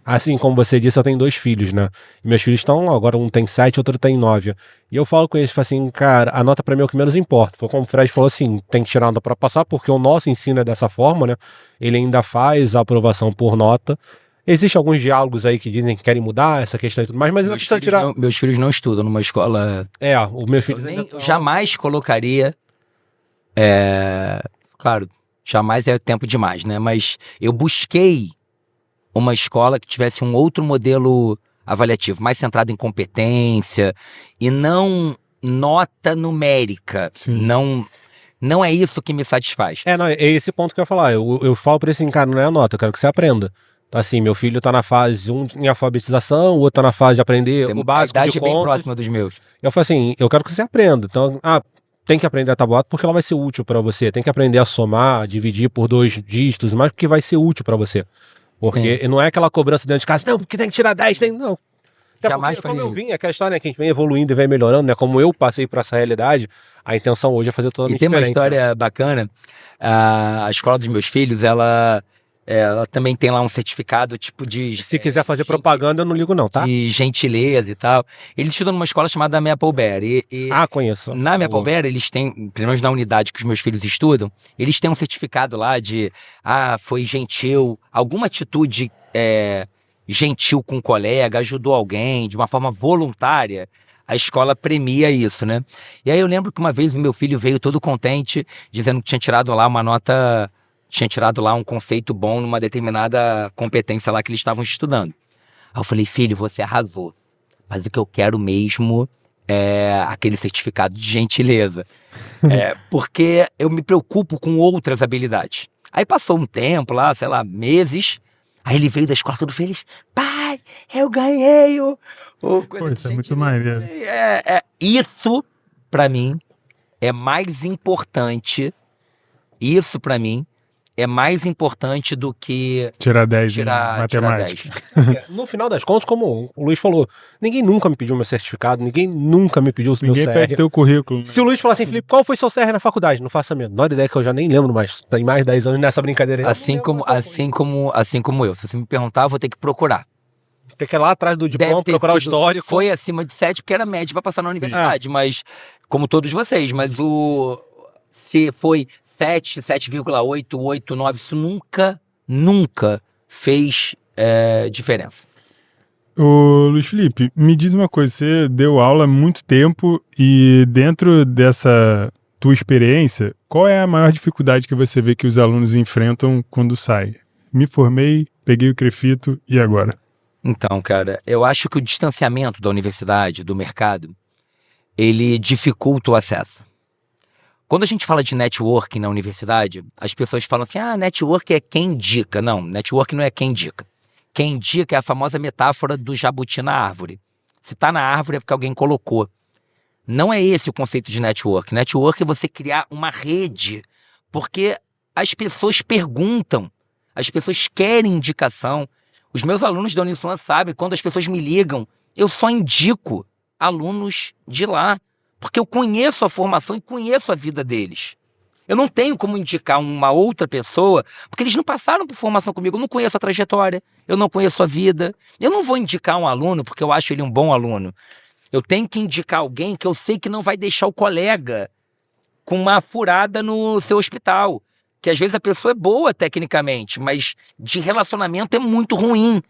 Assim como você disse, eu tenho 2 filhos, né? E meus filhos estão, agora um tem 7, outro tem 9. E eu falo com eles, falo assim, cara, a nota pra mim é o que menos importa. Foi como o Fred falou assim, tem que tirar nota pra passar, porque o nosso ensino é dessa forma, né? Ele ainda faz a aprovação por nota. Existem alguns diálogos aí que dizem que querem mudar essa questão e tudo mais, mas não precisa tirar... Meus filhos não estudam numa escola... o meu filho... Eu jamais colocaria... Claro, jamais é tempo demais, né? Mas eu busquei uma escola que tivesse um outro modelo avaliativo, mais centrado em competência e não nota numérica. Sim. Não é isso que me satisfaz. É esse ponto que eu ia falar. Eu falo pra ele assim, cara, não é a nota, eu quero que você aprenda. Então, assim, meu filho tá na fase em alfabetização, o outro tá na fase de aprender o básico de contas. Bem próxima dos meus. Eu falo assim, eu quero que você aprenda. Então, tem que aprender a tabuada porque ela vai ser útil pra você. Tem que aprender a somar, dividir por 2 dígitos, mas porque vai ser útil pra você. Porque não é aquela cobrança dentro de casa, não, porque tem que tirar 10, não. Até jamais porque, como faria eu vim, aquela história, né, que a gente vem evoluindo e vem melhorando, né? Como eu passei por essa realidade, a intenção hoje é fazer totalmente diferente. E tem uma diferente, história bacana. A escola dos meus filhos, ela Ela também tem lá um certificado, tipo de... Se quiser fazer propaganda, eu não ligo não, tá? De gentileza e tal. Eles estudam numa escola chamada Maple Bear. Conheço. Na Maple Bear, eles têm, pelo menos na unidade que os meus filhos estudam, eles têm um certificado lá de, foi gentil, alguma atitude gentil com um colega, ajudou alguém de uma forma voluntária. A escola premia isso, né? E aí eu lembro que uma vez o meu filho veio todo contente, dizendo que tinha tirado lá uma nota... Tinha tirado lá um conceito bom numa determinada competência lá que eles estavam estudando. Aí eu falei, filho, você arrasou. Mas o que eu quero mesmo é aquele certificado de gentileza. Porque eu me preocupo com outras habilidades. Aí passou um tempo lá, sei lá, meses. Aí ele veio da escola todo feliz. Pai, eu ganhei o coisa Isso é muito maneiro. Isso, pra mim, é mais importante. Isso, pra mim, é mais importante do que tirar 10 em tirar matemática. 10. No final das contas, como o Luiz falou, ninguém nunca me pediu meu certificado, ninguém nunca me pediu o meu Ninguém CR. pede teu currículo. Né? Se o Luiz falar assim, Felipe, qual foi seu CR na faculdade? Não faço a menor ideia, que eu já nem lembro mais. Tem mais de 10 anos nessa brincadeira aí. Assim como eu. Se você me perguntar, eu vou ter que procurar. Tem que ir lá atrás do diploma, Deve ter procurar o sido- histórico. Foi acima de 7, porque era média pra passar na universidade. Mas, como todos vocês, mas se foi 7, 7,8, 8, 9, isso nunca fez diferença. Ô, Luiz Felipe, me diz uma coisa, você deu aula há muito tempo e dentro dessa tua experiência, qual é a maior dificuldade que você vê que os alunos enfrentam quando saem? Me formei, peguei o crefito e agora? Então, cara, eu acho que o distanciamento da universidade, do mercado, ele dificulta o acesso. Quando a gente fala de networking na universidade, as pessoas falam assim, network é quem indica. Não, network não é quem indica. Quem indica é a famosa metáfora do jabuti na árvore. Se tá na árvore é porque alguém colocou. Não é esse o conceito de network. Network é você criar uma rede, porque as pessoas perguntam, as pessoas querem indicação. Os meus alunos da Uniswan sabem, quando as pessoas me ligam, eu só indico alunos de lá, porque eu conheço a formação e conheço a vida deles. Eu não tenho como indicar uma outra pessoa, porque eles não passaram por formação comigo, eu não conheço a trajetória, eu não conheço a vida. Eu não vou indicar um aluno porque eu acho ele um bom aluno. Eu tenho que indicar alguém que eu sei que não vai deixar o colega com uma furada no seu hospital. Que às vezes a pessoa é boa tecnicamente, mas de relacionamento é muito ruim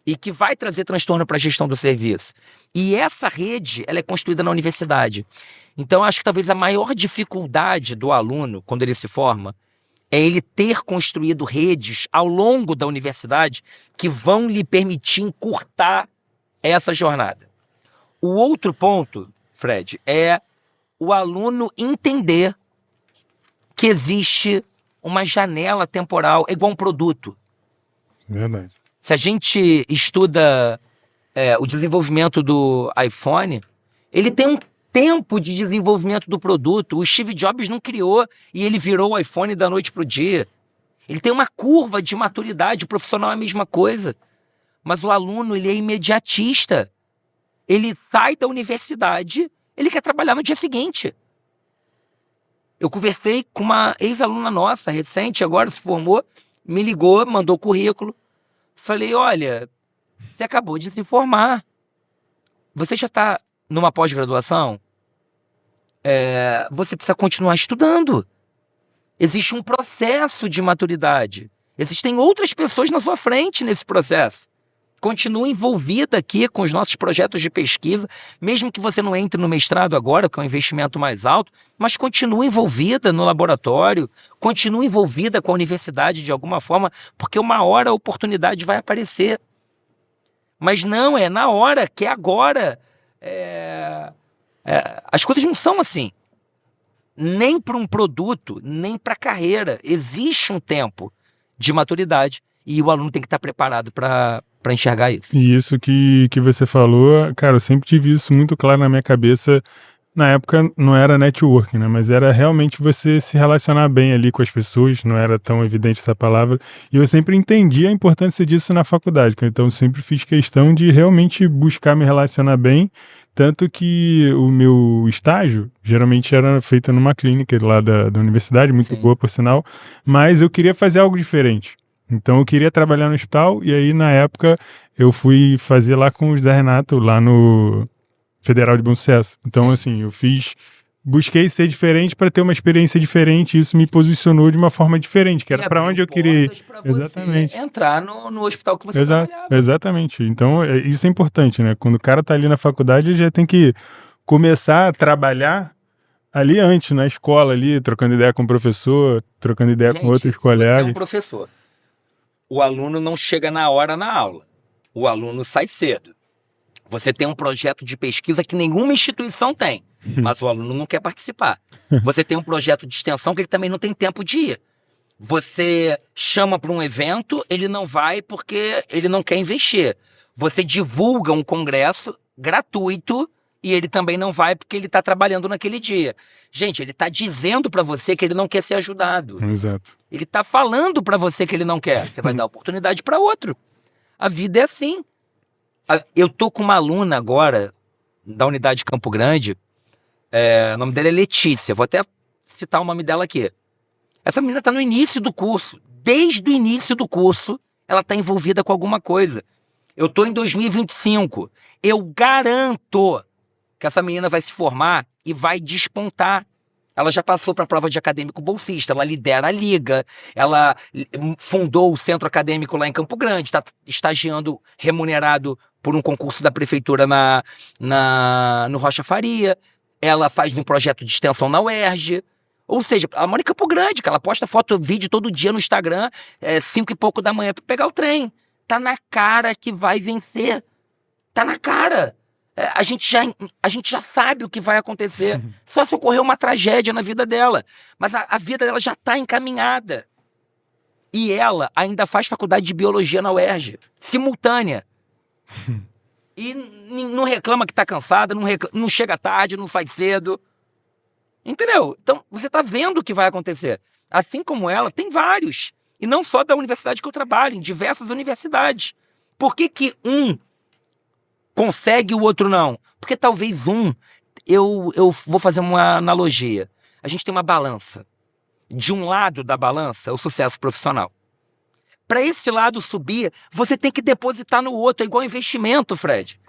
e que vai trazer transtorno para a gestão do serviço. E essa rede, ela é construída na universidade. Então, acho que talvez a maior dificuldade do aluno, quando ele se forma, é ele ter construído redes ao longo da universidade que vão lhe permitir encurtar essa jornada. O outro ponto, Fred, é o aluno entender que existe uma janela temporal, é igual um produto. Verdade. Se a gente estuda o desenvolvimento do iPhone, ele tem um tempo de desenvolvimento do produto. O Steve Jobs não criou e ele virou o iPhone da noite para o dia. Ele tem uma curva de maturidade, o profissional é a mesma coisa. Mas o aluno, ele é imediatista. Ele sai da universidade, ele quer trabalhar no dia seguinte. Eu conversei com uma ex-aluna nossa, recente, agora se formou, me ligou, mandou currículo. Falei, olha, você acabou de se formar. Você já está numa pós-graduação? Você precisa continuar estudando. Existe um processo de maturidade. Existem outras pessoas na sua frente nesse processo. Continue envolvida aqui com os nossos projetos de pesquisa, mesmo que você não entre no mestrado agora, que é um investimento mais alto, mas continue envolvida no laboratório, continue envolvida com a universidade de alguma forma, porque uma hora a oportunidade vai aparecer. Mas não é na hora, que é agora. As coisas não são assim. Nem para um produto, nem para a carreira. Existe um tempo de maturidade e o aluno tem que estar preparado para enxergar isso. E isso que você falou, cara, eu sempre tive isso muito claro na minha cabeça. Na época não era networking, né? Mas era realmente você se relacionar bem ali com as pessoas, não era tão evidente essa palavra. E eu sempre entendi a importância disso na faculdade, então eu sempre fiz questão de realmente buscar me relacionar bem. Tanto que o meu estágio geralmente era feito numa clínica lá da universidade, muito Sim. boa por sinal, mas eu queria fazer algo diferente. Então eu queria trabalhar no hospital, e aí na época eu fui fazer lá com o Zé Renato, lá no Federal de Bom Sucesso. Então assim, busquei ser diferente para ter uma experiência diferente, e isso me posicionou de uma forma diferente, que era para onde eu queria ir. Exatamente. Entrar no hospital que você trabalhava. Exatamente. Então isso é importante, né? Quando o cara tá ali na faculdade, ele já tem que começar a trabalhar ali antes, na escola ali, trocando ideia com o professor, trocando ideia com outros colegas. Você é um professor. O aluno não chega na hora na aula. O aluno sai cedo. Você tem um projeto de pesquisa que nenhuma instituição tem, mas o aluno não quer participar. Você tem um projeto de extensão que ele também não tem tempo de ir. Você chama para um evento, ele não vai porque ele não quer investir. Você divulga um congresso gratuito e ele também não vai porque ele está trabalhando naquele dia. Gente, ele está dizendo para você que ele não quer ser ajudado. Exato. Ele está falando para você que ele não quer. Você vai dar oportunidade para outro. A vida é assim. Eu tô com uma aluna agora, da unidade Campo Grande, o nome dela é Letícia, vou até citar o nome dela aqui. Essa menina está no início do curso, desde o início do curso, ela está envolvida com alguma coisa. Eu tô em 2025, eu garanto que essa menina vai se formar e vai despontar. Ela já passou para a prova de acadêmico bolsista, ela lidera a liga, ela fundou o centro acadêmico lá em Campo Grande, está estagiando remunerado por um concurso da prefeitura no Rocha Faria, ela faz um projeto de extensão na UERJ, ou seja, ela mora em Campo Grande, que ela posta foto, vídeo todo dia no Instagram, 5 e pouco da manhã para pegar o trem. Tá na cara que vai vencer, tá na cara. A gente já sabe o que vai acontecer. Só se ocorrer uma tragédia na vida dela. Mas a vida dela já está encaminhada. E ela ainda faz faculdade de biologia na UERJ, simultânea. E não reclama que está cansada, não chega tarde, não sai cedo. Entendeu? Então, você está vendo o que vai acontecer. Assim como ela, tem vários. E não só da universidade que eu trabalho, em diversas universidades. Por que um consegue e o outro não? Porque talvez eu vou fazer uma analogia. A gente tem uma balança. De um lado da balança, o sucesso profissional. Para esse lado subir, você tem que depositar no outro. É igual investimento, Fred.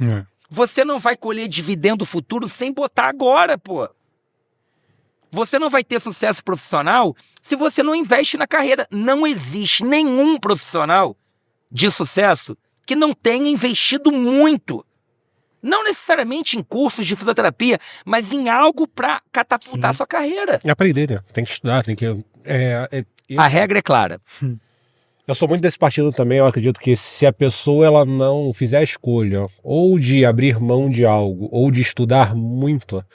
Você não vai colher dividendo futuro sem botar agora, pô. Você não vai ter sucesso profissional se você não investe na carreira. Não existe nenhum profissional de sucesso que não tenha investido muito. Não necessariamente em cursos de fisioterapia, mas em algo para catapultar sua carreira. É aprender, né? Tem que estudar, tem que... A regra é clara. Eu sou muito desse partido também. Eu acredito que se a pessoa ela não fizer a escolha ou de abrir mão de algo ou de estudar muito,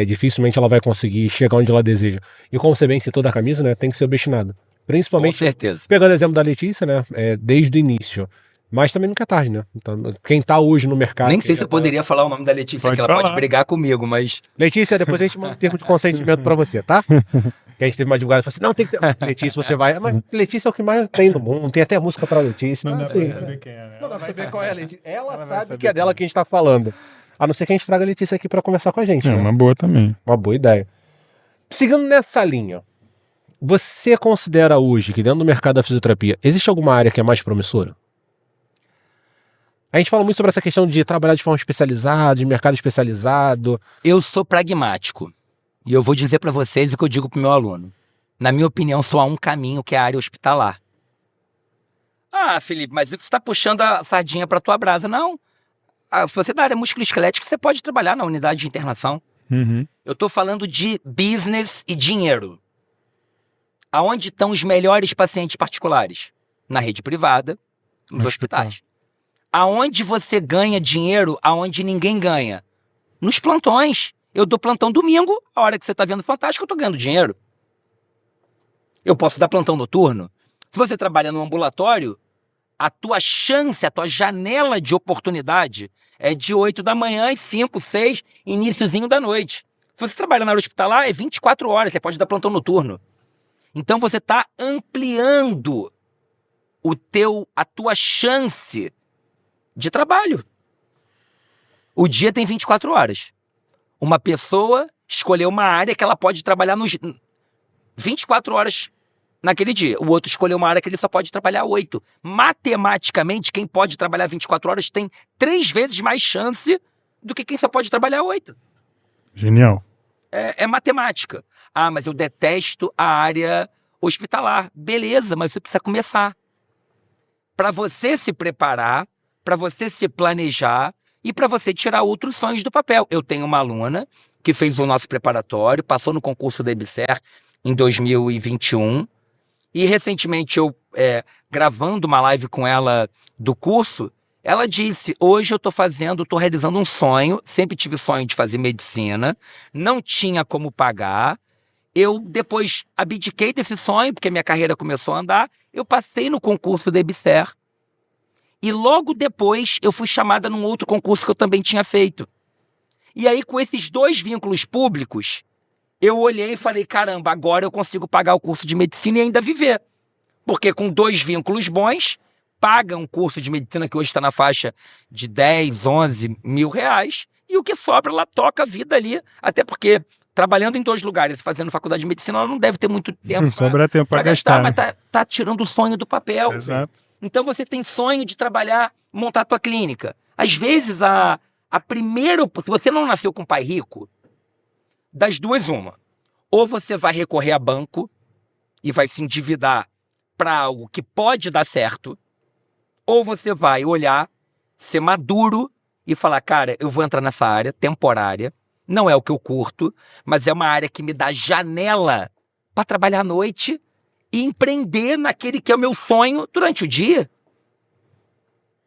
dificilmente ela vai conseguir chegar onde ela deseja. E como você bem citou da camisa, né? Tem que ser obstinado. Principalmente, com certeza. Pegando o exemplo da Letícia, né? Desde o início. Mas também nunca é tarde, né? Então, quem tá hoje no mercado... Nem sei se eu poderia falar o nome da Letícia, que ela pode brigar comigo, mas... Letícia, depois a gente manda um termo de consentimento pra você, tá? Que a gente teve uma advogada que falou assim, não, tem que ter... Letícia, você vai... Mas Letícia é o que mais tem no mundo, tem até música pra Letícia. Não Então, dá assim, pra saber quem é, né? não dá pra saber qual é a Letícia. Ela sabe que é dela que a gente tá falando. A não ser que a gente traga a Letícia aqui pra conversar com a gente, né? Uma boa também. Uma boa ideia. Seguindo nessa linha, você considera hoje que dentro do mercado da fisioterapia existe alguma área que é mais promissora? A gente fala muito sobre essa questão de trabalhar de forma especializada, de mercado especializado. Eu sou pragmático. E eu vou dizer para vocês o que eu digo pro meu aluno. Na minha opinião, só há um caminho, que é a área hospitalar. Ah, Felipe, mas você está puxando a sardinha para tua brasa. Não. Se você é da área musculoesquelética, você pode trabalhar na unidade de internação. Eu estou falando de business e dinheiro. Aonde estão os melhores pacientes particulares? Na rede privada, nos hospitais. Aonde você ganha dinheiro, aonde ninguém ganha? Nos plantões. Eu dou plantão domingo, a hora que você está vendo Fantástico, eu estou ganhando dinheiro. Eu posso dar plantão noturno. Se você trabalha no ambulatório, a tua chance, a tua janela de oportunidade é de 8 da manhã e 5, 6, iniciozinho da noite. Se você trabalha na área hospitalar, é 24 horas, você pode dar plantão noturno. Então você está ampliando a tua chance de trabalho. O dia tem 24 horas. Uma pessoa escolheu uma área que ela pode trabalhar nos 24 horas naquele dia. O outro escolheu uma área que ele só pode trabalhar 8. Matematicamente, quem pode trabalhar 24 horas tem 3 vezes mais chance do que quem só pode trabalhar 8. Genial. É matemática. Ah, mas eu detesto a área hospitalar. Beleza, mas você precisa começar. Para você se preparar, para você se planejar e para você tirar outros sonhos do papel. Eu tenho uma aluna que fez o nosso preparatório, passou no concurso da EBSER em 2021 e recentemente eu, gravando uma live com ela do curso, ela disse, hoje eu estou realizando um sonho, sempre tive sonho de fazer medicina, não tinha como pagar, eu depois abdiquei desse sonho, porque minha carreira começou a andar, eu passei no concurso da EBSER, e logo depois eu fui chamada num outro concurso que eu também tinha feito. E aí, com esses 2 vínculos públicos, eu olhei e falei, caramba, agora eu consigo pagar o curso de medicina e ainda viver. Porque com 2 vínculos bons, paga um curso de medicina que hoje está na faixa de 10, 11 mil reais, e o que sobra, ela toca a vida ali, até porque trabalhando em 2 lugares, fazendo faculdade de medicina, ela não deve ter muito tempo para gastar, mas tá tirando o sonho do papel. Exato. Então você tem sonho de trabalhar, montar a tua clínica. Às vezes, se você não nasceu com um pai rico, das duas, uma. Ou você vai recorrer a banco e vai se endividar para algo que pode dar certo, ou você vai olhar, ser maduro e falar, cara, eu vou entrar nessa área temporária, não é o que eu curto, mas é uma área que me dá janela para trabalhar à noite e empreender naquele que é o meu sonho durante o dia.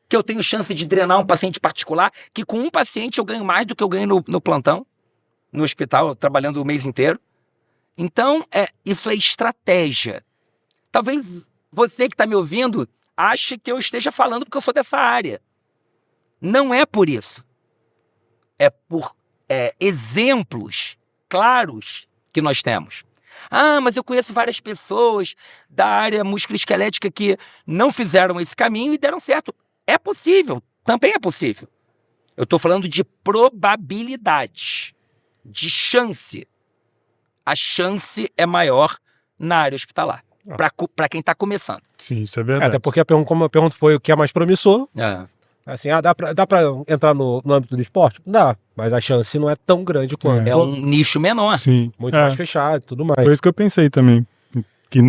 Que eu tenho chance de drenar um paciente particular, que com um paciente eu ganho mais do que eu ganho no plantão, no hospital, trabalhando o mês inteiro. Então, isso é estratégia. Talvez você que está me ouvindo ache que eu esteja falando porque eu sou dessa área. Não é por isso. É por exemplos claros que nós temos. Ah, mas eu conheço várias pessoas da área musculoesquelética que não fizeram esse caminho e deram certo. É possível, também é possível. Eu estou falando de probabilidade, de chance. A chance é maior na área hospitalar, para quem está começando. Sim, isso é verdade. Até porque como a pergunta foi o que é mais promissor. Assim, dá pra entrar no âmbito do esporte? Dá, mas a chance não é tão grande quanto. É um nicho menor. Sim. Muito mais fechado e tudo mais. Foi isso que eu pensei também. Que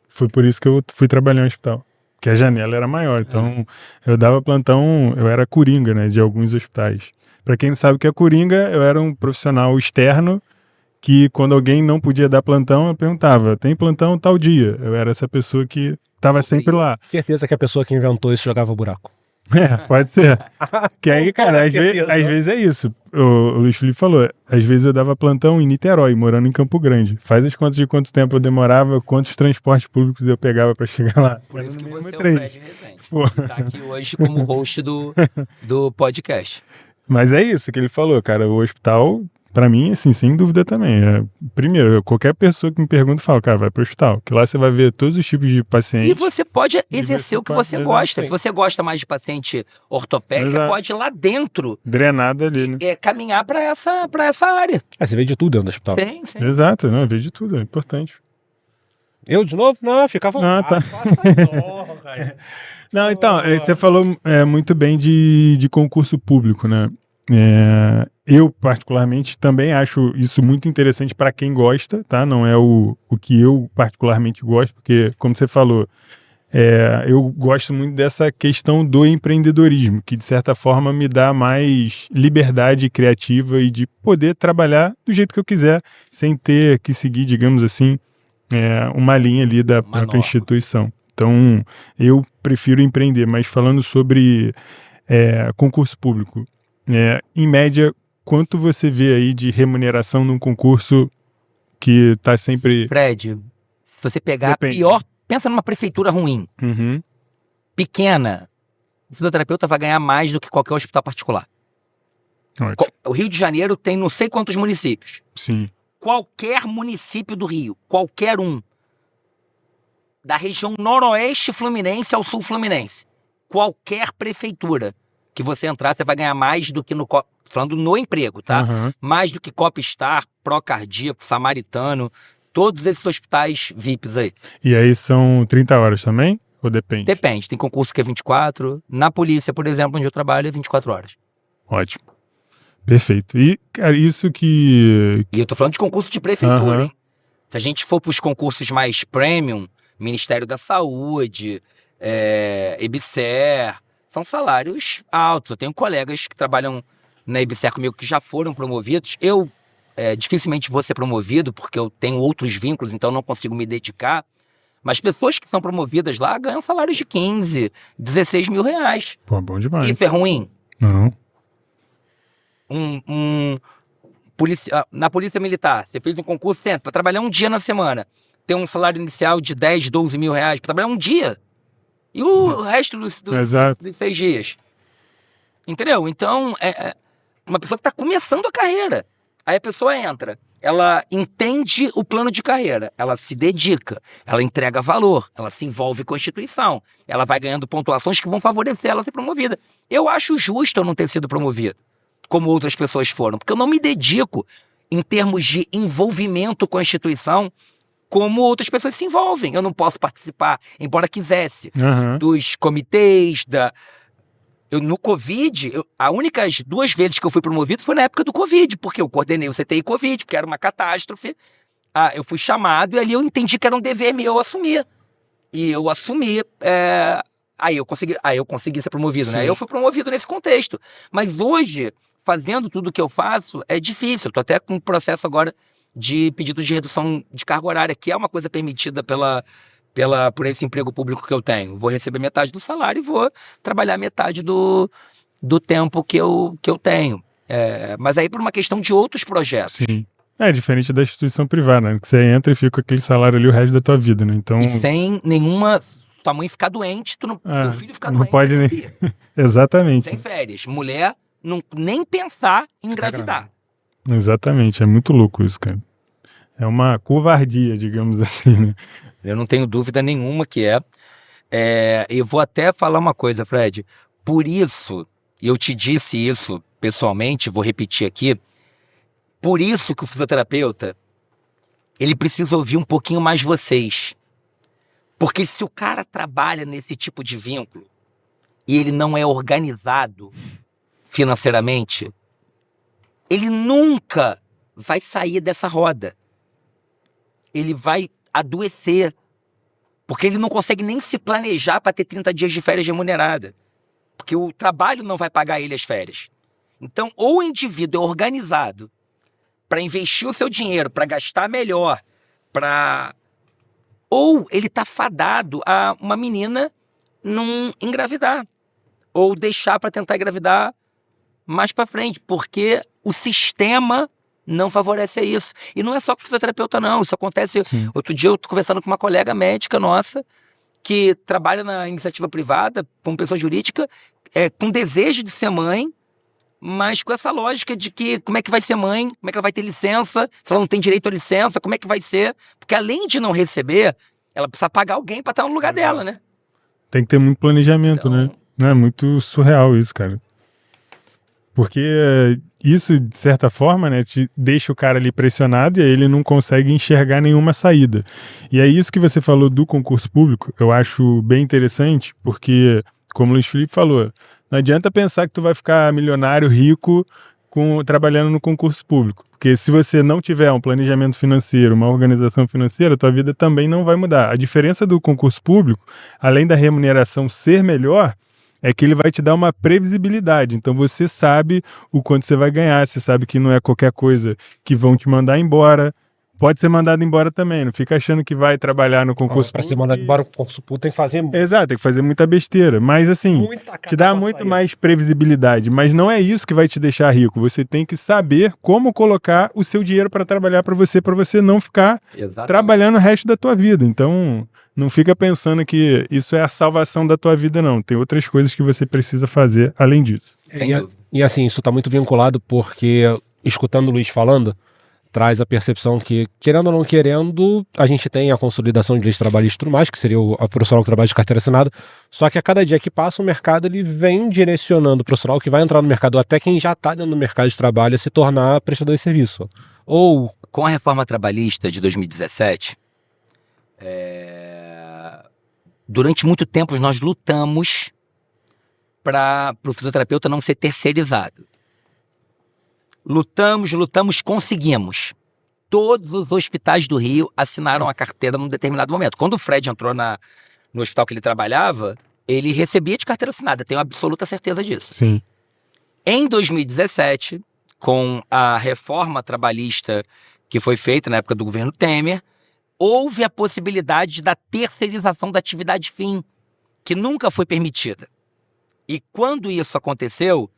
foi por isso que eu fui trabalhar no hospital. Que a janela era maior. Então, eu dava plantão, eu era coringa, né, de alguns hospitais. Pra quem não sabe o que é coringa, eu era um profissional externo que quando alguém não podia dar plantão, eu perguntava, tem plantão tal dia? Eu era essa pessoa que tava sempre lá. Certeza que a pessoa que inventou isso jogava buraco. Pode ser. Que aí, cara, às vezes é isso. O Luiz Felipe falou, às vezes eu dava plantão em Niterói, morando em Campo Grande. Faz as contas de quanto tempo eu demorava, quantos transportes públicos eu pegava pra chegar lá. Por isso que você é o Fred Rezende. Tá aqui hoje como host do podcast. Mas é isso que ele falou, cara. O hospital, pra mim, assim, sem dúvida também. Primeiro, qualquer pessoa que me pergunta, fala, cara, vai pro hospital. Que lá você vai ver todos os tipos de pacientes. E você pode exercer o que você gosta. Se você gosta mais de paciente ortopédico, você pode ir lá dentro. Drenado ali, né? Caminhar pra essa área. Você vê de tudo dentro do hospital. Sim. Exato, não, vê de tudo, é importante. Eu de novo? Não, fica à vontade. Tá. Faça as honras. Não, então, você falou muito bem de concurso público, né? Eu, particularmente, também acho isso muito interessante para quem gosta, tá? Não é o que eu particularmente gosto, porque, como você falou, eu gosto muito dessa questão do empreendedorismo, que, de certa forma, me dá mais liberdade criativa e de poder trabalhar do jeito que eu quiser, sem ter que seguir, digamos assim, uma linha ali da própria instituição. Então, eu prefiro empreender, mas falando sobre concurso público, em média, quanto você vê aí de remuneração num concurso que tá sempre... Fred, se você pegar Depende. pior, pensa numa prefeitura ruim, pequena, o fisioterapeuta vai ganhar mais do que qualquer hospital particular. Ótimo. O Rio de Janeiro tem não sei quantos municípios. Sim. Qualquer município do Rio, qualquer um, da região noroeste fluminense ao sul fluminense, qualquer prefeitura que você entrar, você vai ganhar mais do que falando no emprego, tá? Mais do que Copstar, Procardíaco, Samaritano, todos esses hospitais VIPs aí. E aí são 30 horas também? Ou depende? Depende, tem concurso que é 24. Na polícia, por exemplo, onde eu trabalho, é 24 horas. Ótimo. Perfeito. E, cara, isso que... E eu tô falando de concurso de prefeitura, Aham. hein? Se a gente for pros concursos mais premium, Ministério da Saúde, EBSER, são salários altos. Eu tenho colegas que trabalham na EBSER comigo que já foram promovidos. Eu dificilmente vou ser promovido porque eu tenho outros vínculos, então não consigo me dedicar. Mas pessoas que são promovidas lá ganham salários de 15, 16 mil reais. Pô, bom demais. Isso é ruim? Não. Na Polícia Militar, você fez um concurso sempre para trabalhar um dia na semana. Tem um salário inicial de 10, 12 mil reais para trabalhar um dia. E o resto dos 6 dias. Entendeu? Então, uma pessoa que está começando a carreira. Aí a pessoa entra, ela entende o plano de carreira, ela se dedica, ela entrega valor, ela se envolve com a instituição, ela vai ganhando pontuações que vão favorecer ela a ser promovida. Eu acho justo eu não ter sido promovido, como outras pessoas foram, porque eu não me dedico em termos de envolvimento com a instituição como outras pessoas se envolvem. Eu não posso participar, embora quisesse, dos comitês, no Covid, as únicas 2 vezes que eu fui promovido foi na época do Covid, porque eu coordenei o CTI Covid, porque era uma catástrofe. Eu fui chamado e ali eu entendi que era um dever meu eu assumir. E eu assumi, aí eu consegui ser promovido, né? Eu fui promovido nesse contexto. Mas hoje, fazendo tudo o que eu faço, é difícil. Eu tô até com um processo agora de pedido de redução de carga horária, que é uma coisa permitida por esse emprego público que eu tenho. Vou receber metade do salário e vou trabalhar metade do tempo que eu tenho. Mas aí por uma questão de outros projetos. Sim. É diferente da instituição privada, né? Que você entra e fica com aquele salário ali o resto da tua vida, né? Então... E sem nenhuma... Tua mãe ficar doente, teu filho ficar doente. Não pode nem... Exatamente. Sem férias. Mulher nem pensar em engravidar. Exatamente. É muito louco isso, cara. É uma covardia, digamos assim, né? Eu não tenho dúvida nenhuma que eu vou até falar uma coisa, Fred. Por isso, eu te disse isso pessoalmente, vou repetir aqui, por isso que o fisioterapeuta, ele precisa ouvir um pouquinho mais vocês. Porque se o cara trabalha nesse tipo de vínculo e ele não é organizado financeiramente, ele nunca vai sair dessa roda. Ele vai adoecer, porque ele não consegue nem se planejar para ter 30 dias de férias remunerada, porque o trabalho não vai pagar ele as férias. Então, ou o indivíduo é organizado para investir o seu dinheiro, para gastar melhor, ou ele está fadado a uma menina não engravidar, ou deixar para tentar engravidar mais para frente, porque o sistema não favorece isso. E não é só com fisioterapeuta, não. Isso acontece... Sim. Outro dia eu tô conversando com uma colega médica nossa que trabalha na iniciativa privada, como pessoa jurídica, com desejo de ser mãe, mas com essa lógica de que como é que vai ser mãe, como é que ela vai ter licença, se ela não tem direito à licença, como é que vai ser? Porque além de não receber, ela precisa pagar alguém para estar no lugar dela, né? Tem que ter muito planejamento, né? É muito surreal isso, cara. Porque isso, de certa forma, né, te deixa o cara ali pressionado e aí ele não consegue enxergar nenhuma saída. E é isso que você falou do concurso público, eu acho bem interessante, porque, como o Luiz Felipe falou, não adianta pensar que tu vai ficar milionário, rico, trabalhando no concurso público. Porque se você não tiver um planejamento financeiro, uma organização financeira, tua vida também não vai mudar. A diferença do concurso público, além da remuneração ser melhor, é que ele vai te dar uma previsibilidade. Então você sabe o quanto você vai ganhar, você sabe que não é qualquer coisa que vão te mandar embora. Pode ser mandado embora também, não fica achando que vai trabalhar no concurso público. Para ser mandado embora no concurso público tem que fazer... Exato, tem que fazer muita besteira. Mas assim, te dá muito mais previsibilidade. Mas não é isso que vai te deixar rico. Você tem que saber como colocar o seu dinheiro para trabalhar para você não ficar trabalhando o resto da tua vida. Então... não fica pensando que isso é a salvação da tua vida, não. Tem outras coisas que você precisa fazer além disso. E assim, isso está muito vinculado porque, escutando o Luiz falando, traz a percepção que, querendo ou não querendo, a gente tem a consolidação de leis trabalhistas e tudo mais, que seria o profissional que trabalha de carteira assinada, só que a cada dia que passa o mercado ele vem direcionando o profissional que vai entrar no mercado, até quem já está dentro do mercado de trabalho, a se tornar prestador de serviço. Ou Com a reforma trabalhista de 2017, durante muito tempo nós lutamos para o fisioterapeuta não ser terceirizado. Lutamos, conseguimos. Todos os hospitais do Rio assinaram a carteira num determinado momento. Quando o Fred entrou no hospital que ele trabalhava, ele recebia de carteira assinada, tenho absoluta certeza disso. Sim. Em 2017, com a reforma trabalhista que foi feita na época do governo Temer, houve a possibilidade da terceirização da atividade fim, que nunca foi permitida. E quando isso aconteceu,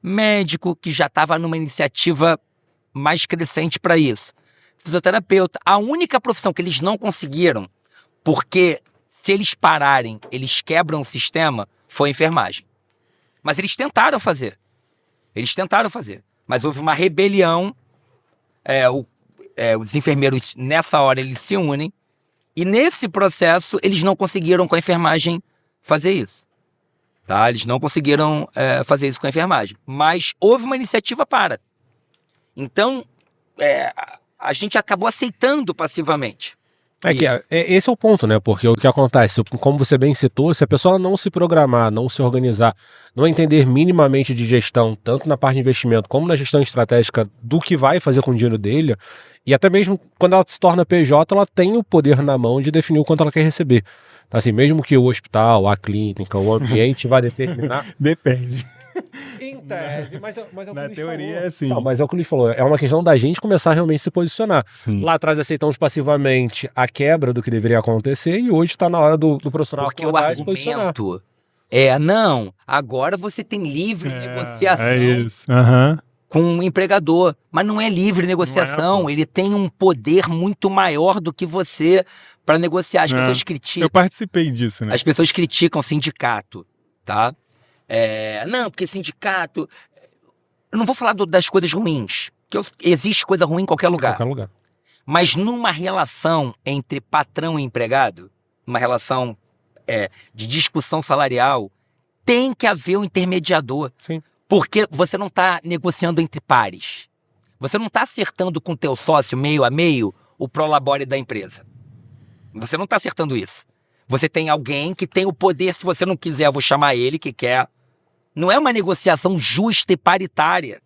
médico que já estava numa iniciativa mais crescente para isso, fisioterapeuta, a única profissão que eles não conseguiram, porque se eles pararem, eles quebram o sistema, foi a enfermagem. Mas eles tentaram fazer. Mas houve uma rebelião, os enfermeiros nessa hora eles se unem, e nesse processo eles não conseguiram com a enfermagem fazer isso. Tá? Eles não conseguiram fazer isso com a enfermagem. Mas houve uma iniciativa para. Então, a gente acabou aceitando passivamente. Esse é o ponto, né? Porque o que acontece, como você bem citou, se a pessoa não se programar, não se organizar, não entender minimamente de gestão, tanto na parte de investimento como na gestão estratégica do que vai fazer com o dinheiro dele, e até mesmo quando ela se torna PJ, ela tem o poder na mão de definir o quanto ela quer receber. Então, assim, mesmo que o hospital, a clínica, o ambiente vá determinar... Depende. Em tese, mas é o que Na o Luiz teoria falou. é assim. Não, mas é o que o Luiz falou, é uma questão da gente começar a realmente se posicionar. Sim. Lá atrás aceitamos passivamente a quebra do que deveria acontecer e hoje está na hora do profissional Porque o acordar e se posicionar. argumento não, agora você tem livre negociação É isso. Aham. com o empregador, mas não é livre negociação, pô. ele tem um poder muito maior do que você para negociar. As pessoas criticam. Eu participei disso, né? As pessoas criticam sindicato, tá? Não, porque sindicato... Eu não vou falar das coisas ruins, porque existe coisa ruim em qualquer lugar. Qualquer lugar. Mas numa relação entre patrão e empregado, uma relação de discussão salarial, tem que haver um intermediador. Sim. Porque você não está negociando entre pares. Você não está acertando com o teu sócio meio a meio o prolabore da empresa. Você não está acertando isso. Você tem alguém que tem o poder, se você não quiser, eu vou chamar ele que quer. Não é uma negociação justa e paritária.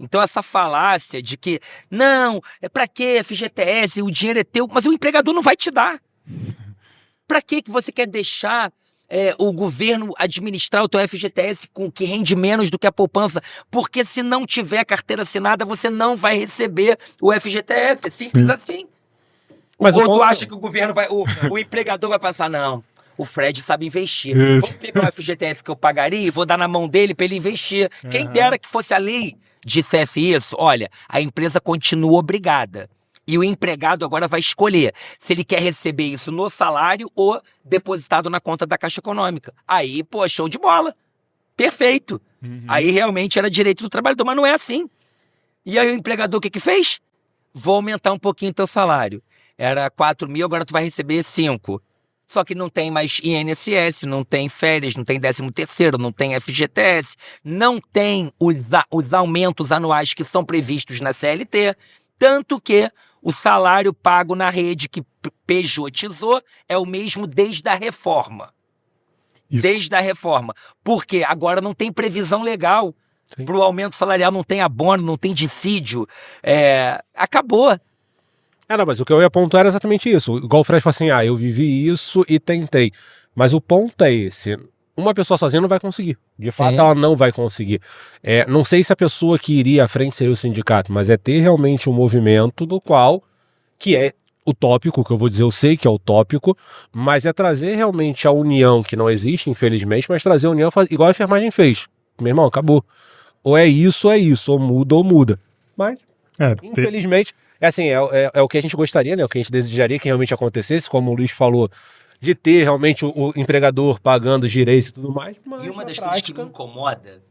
Então essa falácia de que, não, pra que FGTS, o dinheiro é teu, mas o empregador não vai te dar. Pra que você quer deixar o governo administrar o teu FGTS com que rende menos do que a poupança? Porque se não tiver carteira assinada, você não vai receber o FGTS. É simples assim. Mas Ou tu acha que o governo vai, o empregador vai pensar, não, o Fred sabe investir. Isso. Vou pegar o FGTS que eu pagaria e vou dar na mão dele para ele investir. Quem dera que fosse a lei dissesse isso, olha, a empresa continua obrigada. E o empregado agora vai escolher se ele quer receber isso no salário ou depositado na conta da Caixa Econômica. Aí, pô, show de bola. Perfeito. Aí realmente era direito do trabalhador, mas não é assim. E aí o empregador o que fez? Vou aumentar um pouquinho teu salário. Era 4 mil, agora tu vai receber 5. Só que não tem mais INSS, não tem férias, não tem 13º, não tem FGTS, não tem os aumentos anuais que são previstos na CLT, tanto que o salário pago na rede que pejotizou é o mesmo desde a reforma. Isso. Desde a reforma. Porque agora não tem previsão legal para o aumento salarial, não tem abono, não tem dissídio. Acabou. Não, mas o que eu ia pontuar era exatamente isso. Igual o Fred falou assim, eu vivi isso e tentei. Mas o ponto é esse. Uma pessoa sozinha não vai conseguir. De fato, ela não vai conseguir. Não sei se a pessoa que iria à frente seria o sindicato, mas é ter realmente um movimento do qual, que é utópico, que eu vou dizer, eu sei que é utópico, mas é trazer realmente a união, que não existe, infelizmente, mas trazer a união igual a enfermagem fez. Meu irmão, acabou. Ou é isso, ou muda. Mas, infelizmente... É o que a gente gostaria, né? O que a gente desejaria que realmente acontecesse, como o Luiz falou, de ter realmente o empregador pagando os direitos e tudo mais. Mas e uma das coisas que me incomoda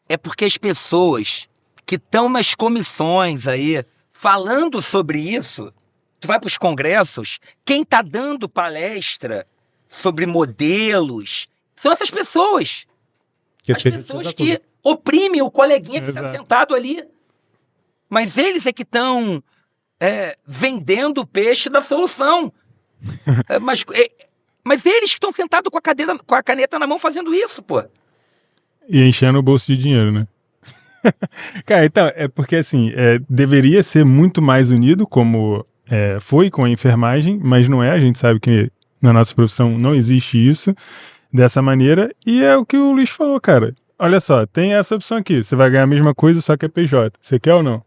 é porque as pessoas que estão nas comissões aí falando sobre isso, tu vai para os congressos, quem está dando palestra sobre modelos são essas pessoas. As pessoas que oprimem o coleguinha que está sentado ali. Mas eles é que estão vendendo o peixe da solução. Mas eles que estão sentados com a caneta na mão fazendo isso, pô. E enchendo o bolso de dinheiro, né? Cara, então, é porque assim, deveria ser muito mais unido, como foi com a enfermagem, mas não é. A gente sabe que na nossa profissão não existe isso dessa maneira. E é o que o Luiz falou, cara. Olha só, tem essa opção aqui. Você vai ganhar a mesma coisa, só que é PJ. Você quer ou não?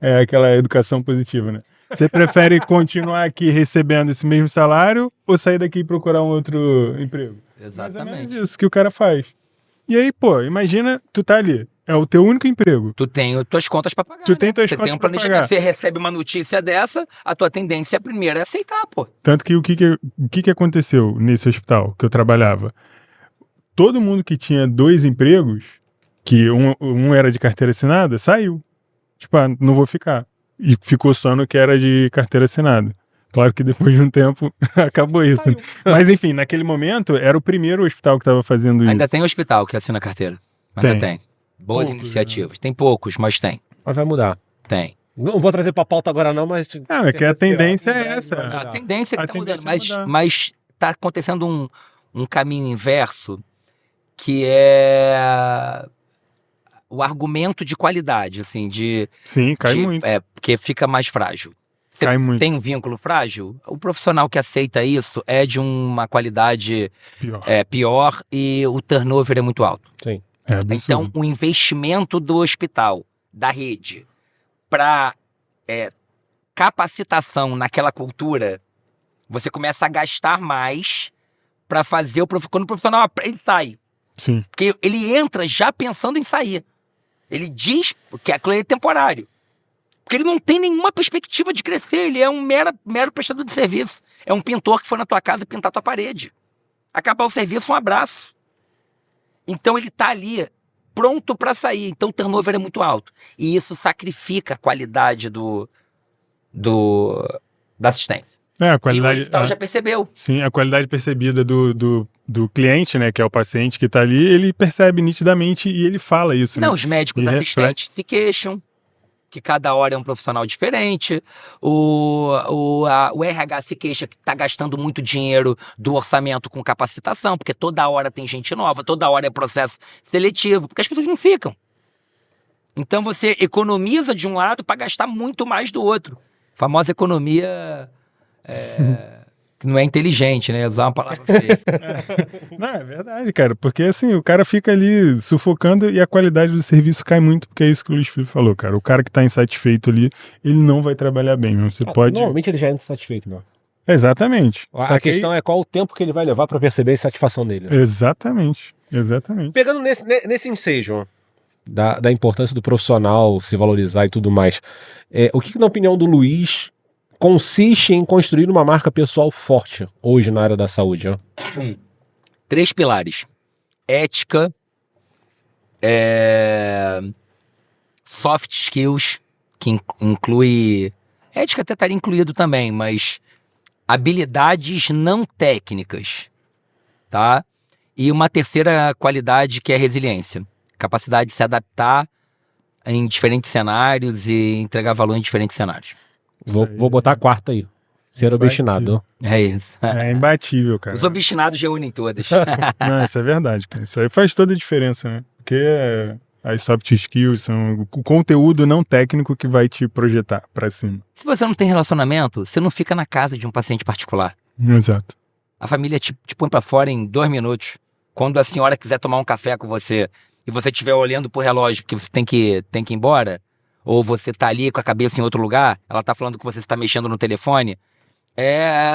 É aquela educação positiva, né? Você prefere continuar aqui recebendo esse mesmo salário ou sair daqui e procurar um outro emprego? Exatamente. Mais ou menos isso que o cara faz. E aí, pô, imagina, tu tá ali. É o teu único emprego. Tu tem tuas contas pra pagar. Tu tem tuas Você contas tem um pra planejamento. pagar. Você recebe uma notícia dessa, a tua tendência primeiro é aceitar, pô. Tanto que o que aconteceu nesse hospital que eu trabalhava? Todo mundo que tinha 2 empregos, que um era de carteira assinada, saiu. Tipo, não vou ficar. E ficou só no que era de carteira assinada. Claro que depois de um tempo acabou isso. Saiu. Mas enfim, naquele momento era o primeiro hospital que estava fazendo isso. Ainda tem hospital que assina carteira. Ainda tem. Boas Poucos, iniciativas. Tem poucos, mas tem. Mas vai mudar. Tem. Não vou trazer pra pauta agora não, mas... É que a tendência é essa. A tendência é que A tá mudando, tendência é mudar. mas tá acontecendo um caminho inverso, que é o argumento de qualidade, assim, Sim, cai muito. porque fica mais frágil. Você Cai muito. tem um vínculo frágil? O profissional que aceita isso é de uma qualidade Pior. pior e o turnover é muito alto. Sim. É absurdo. Então, o investimento do hospital, da rede, para capacitação naquela cultura, você começa a gastar mais para fazer quando o profissional ele sai. Sim. Porque ele entra já pensando em sair. Ele diz que aquilo é temporário. Porque ele não tem nenhuma perspectiva de crescer. Ele é um mero prestador de serviço. É um pintor que foi na tua casa pintar tua parede. Acabar o serviço, um abraço. Então ele tá ali pronto para sair. Então o turnover é muito alto. E isso sacrifica a qualidade da assistência. A E o qualidade. hospital já percebeu. Sim, a qualidade percebida do cliente, né, que é o paciente que tá ali, ele percebe nitidamente e ele fala isso. Não, né? os médicos Ele assistentes se queixam que cada hora é um profissional diferente. O RH se queixa que está gastando muito dinheiro do orçamento com capacitação, porque toda hora tem gente nova, toda hora é processo seletivo, porque as pessoas não ficam. Então você economiza de um lado para gastar muito mais do outro. A famosa economia que não é inteligente, né? Usar uma palavra feia. Não, é verdade, cara, porque assim, o cara fica ali sufocando e a qualidade do serviço cai muito, porque é isso que o Luiz Felipe falou, cara. O cara que tá insatisfeito ali, ele não vai trabalhar bem, mesmo. Você pode... Normalmente ele já é insatisfeito, não. Exatamente. A questão é qual o tempo que ele vai levar para perceber a insatisfação dele. Exatamente. Pegando nesse ensejo da importância do profissional se valorizar e tudo mais, o que na opinião do Luiz consiste em construir uma marca pessoal forte hoje na área da saúde? Ó? 3 pilares. Ética, soft skills, que inclui... Ética até estaria incluído também, mas habilidades não técnicas, tá? E uma terceira qualidade que é resiliência. Capacidade de se adaptar em diferentes cenários e entregar valor em diferentes cenários. Vou botar a quarta aí. Ser obstinado. É isso. É imbatível, cara. Os obstinados reúnem todas. Não, isso é verdade, cara. Isso aí faz toda a diferença, né? Porque as soft skills são o conteúdo não técnico que vai te projetar pra cima. Se você não tem relacionamento, você não fica na casa de um paciente particular. Exato. A família te põe pra fora em 2 minutos. Quando a senhora quiser tomar um café com você e você estiver olhando pro relógio porque você tem que ir embora, ou você tá ali com a cabeça em outro lugar, ela tá falando que você está mexendo no telefone,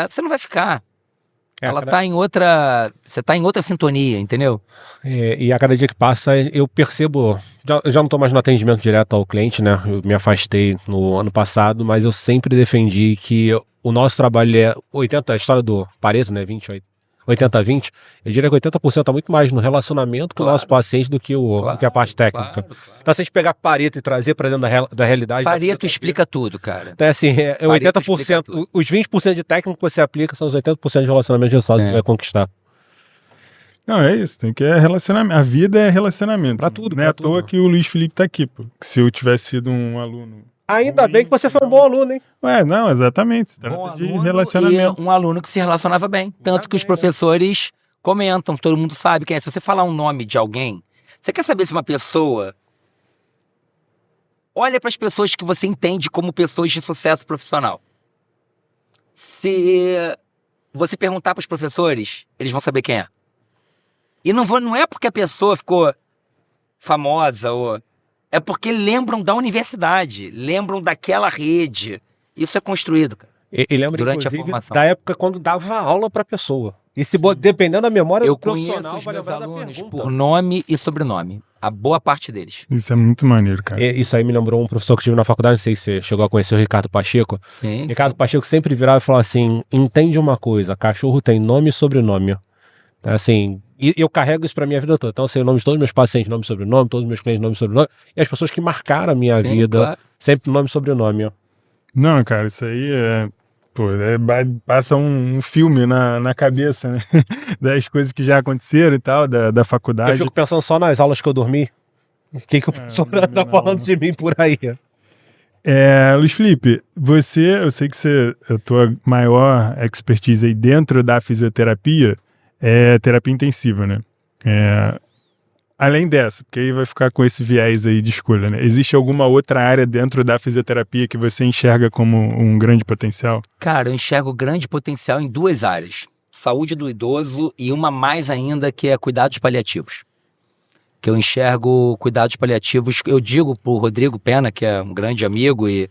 você não vai ficar. Ela tá em outra... Você tá em outra sintonia, entendeu? E a cada dia que passa, eu percebo... Eu já não tô mais no atendimento direto ao cliente, né? Eu me afastei no ano passado, mas eu sempre defendi que o nosso trabalho é 80%, a história do Pareto, né? 80-20, eu diria que 80% tá muito mais no relacionamento com o nosso paciente do que a parte técnica. Claro. Então, se a gente pegar Pareto e trazer para dentro da realidade... Pareto explica tudo, cara. Então, assim, Pareto 80%, os 20% de técnico que você aplica são os 80% de relacionamento de resultado que você vai conquistar. Não, é isso, tem que relacionamento. A vida é relacionamento. Pra tudo, Não é pra à toa tudo. que o Luiz Felipe tá aqui, pô. Que se eu tivesse sido um aluno Ainda bem que você foi um bom aluno, hein? Ué, não, exatamente. Se Bom trata de aluno relacionamento. e um aluno que se relacionava bem. Tanto que os professores comentam, todo mundo sabe quem é. Se você falar um nome de alguém, você quer saber se uma pessoa... Olha para as pessoas que você entende como pessoas de sucesso profissional. Se você perguntar para os professores, eles vão saber quem é. E não é porque a pessoa ficou famosa, é porque lembram da universidade, lembram daquela rede. Isso é construído, cara. E lembra, Durante a inclusive, formação. da época quando dava aula pra pessoa. E se dependendo da memória Eu do conheço profissional, os vai meus lembrar da alunos pergunta. por nome e sobrenome. A boa parte deles. Isso é muito maneiro, cara. Isso aí me lembrou um professor que eu tive na faculdade, não sei se você chegou a conhecer o Ricardo Pacheco. Sim, Ricardo Pacheco sempre virava e falava assim, entende uma coisa, cachorro tem nome e sobrenome. Assim, e eu carrego isso pra minha vida toda. Então eu sei o nome de todos os meus pacientes, nome e sobrenome, todos os meus clientes, nome e sobrenome. E as pessoas que marcaram a minha Sim, vida, claro. sempre nome e sobrenome. Não, cara, isso aí é. Pô, passa um filme na cabeça, né? Das coisas que já aconteceram e tal, da Eu faculdade. fico pensando só nas aulas que eu dormi. O que o professor tá falando de mim por aí? Luiz Felipe, eu sei que a tua maior expertise aí dentro da fisioterapia é terapia intensiva, né? Além dessa, porque aí vai ficar com esse viés aí de escolha, né? Existe alguma outra área dentro da fisioterapia que você enxerga como um grande potencial? Cara, eu enxergo grande potencial em duas áreas. Saúde do idoso e uma mais ainda que é cuidados paliativos. Que eu enxergo cuidados paliativos, eu digo pro Rodrigo Pena, que é um grande amigo e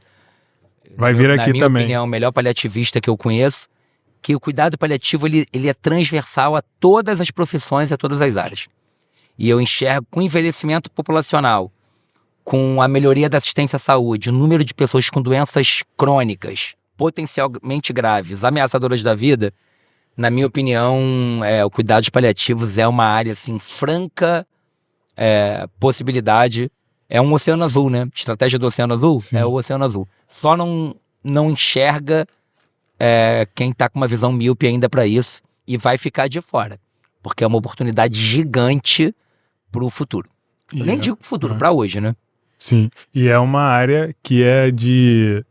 Vai vir aqui na minha também. opinião, o melhor paliativista que eu conheço, que o cuidado paliativo ele é transversal a todas as profissões e a todas as áreas. E eu enxergo com o envelhecimento populacional, com a melhoria da assistência à saúde, o número de pessoas com doenças crônicas, potencialmente graves, ameaçadoras da vida, na minha opinião, o cuidados paliativos é uma área assim, franca possibilidade. É um oceano azul, né? Estratégia do oceano azul. Sim. É o oceano azul. Só não enxerga quem tá com uma visão míope ainda para isso e vai ficar de fora. Porque é uma oportunidade gigante pro futuro. Eu nem digo pro futuro, para hoje, né? Sim, e é uma área que é de,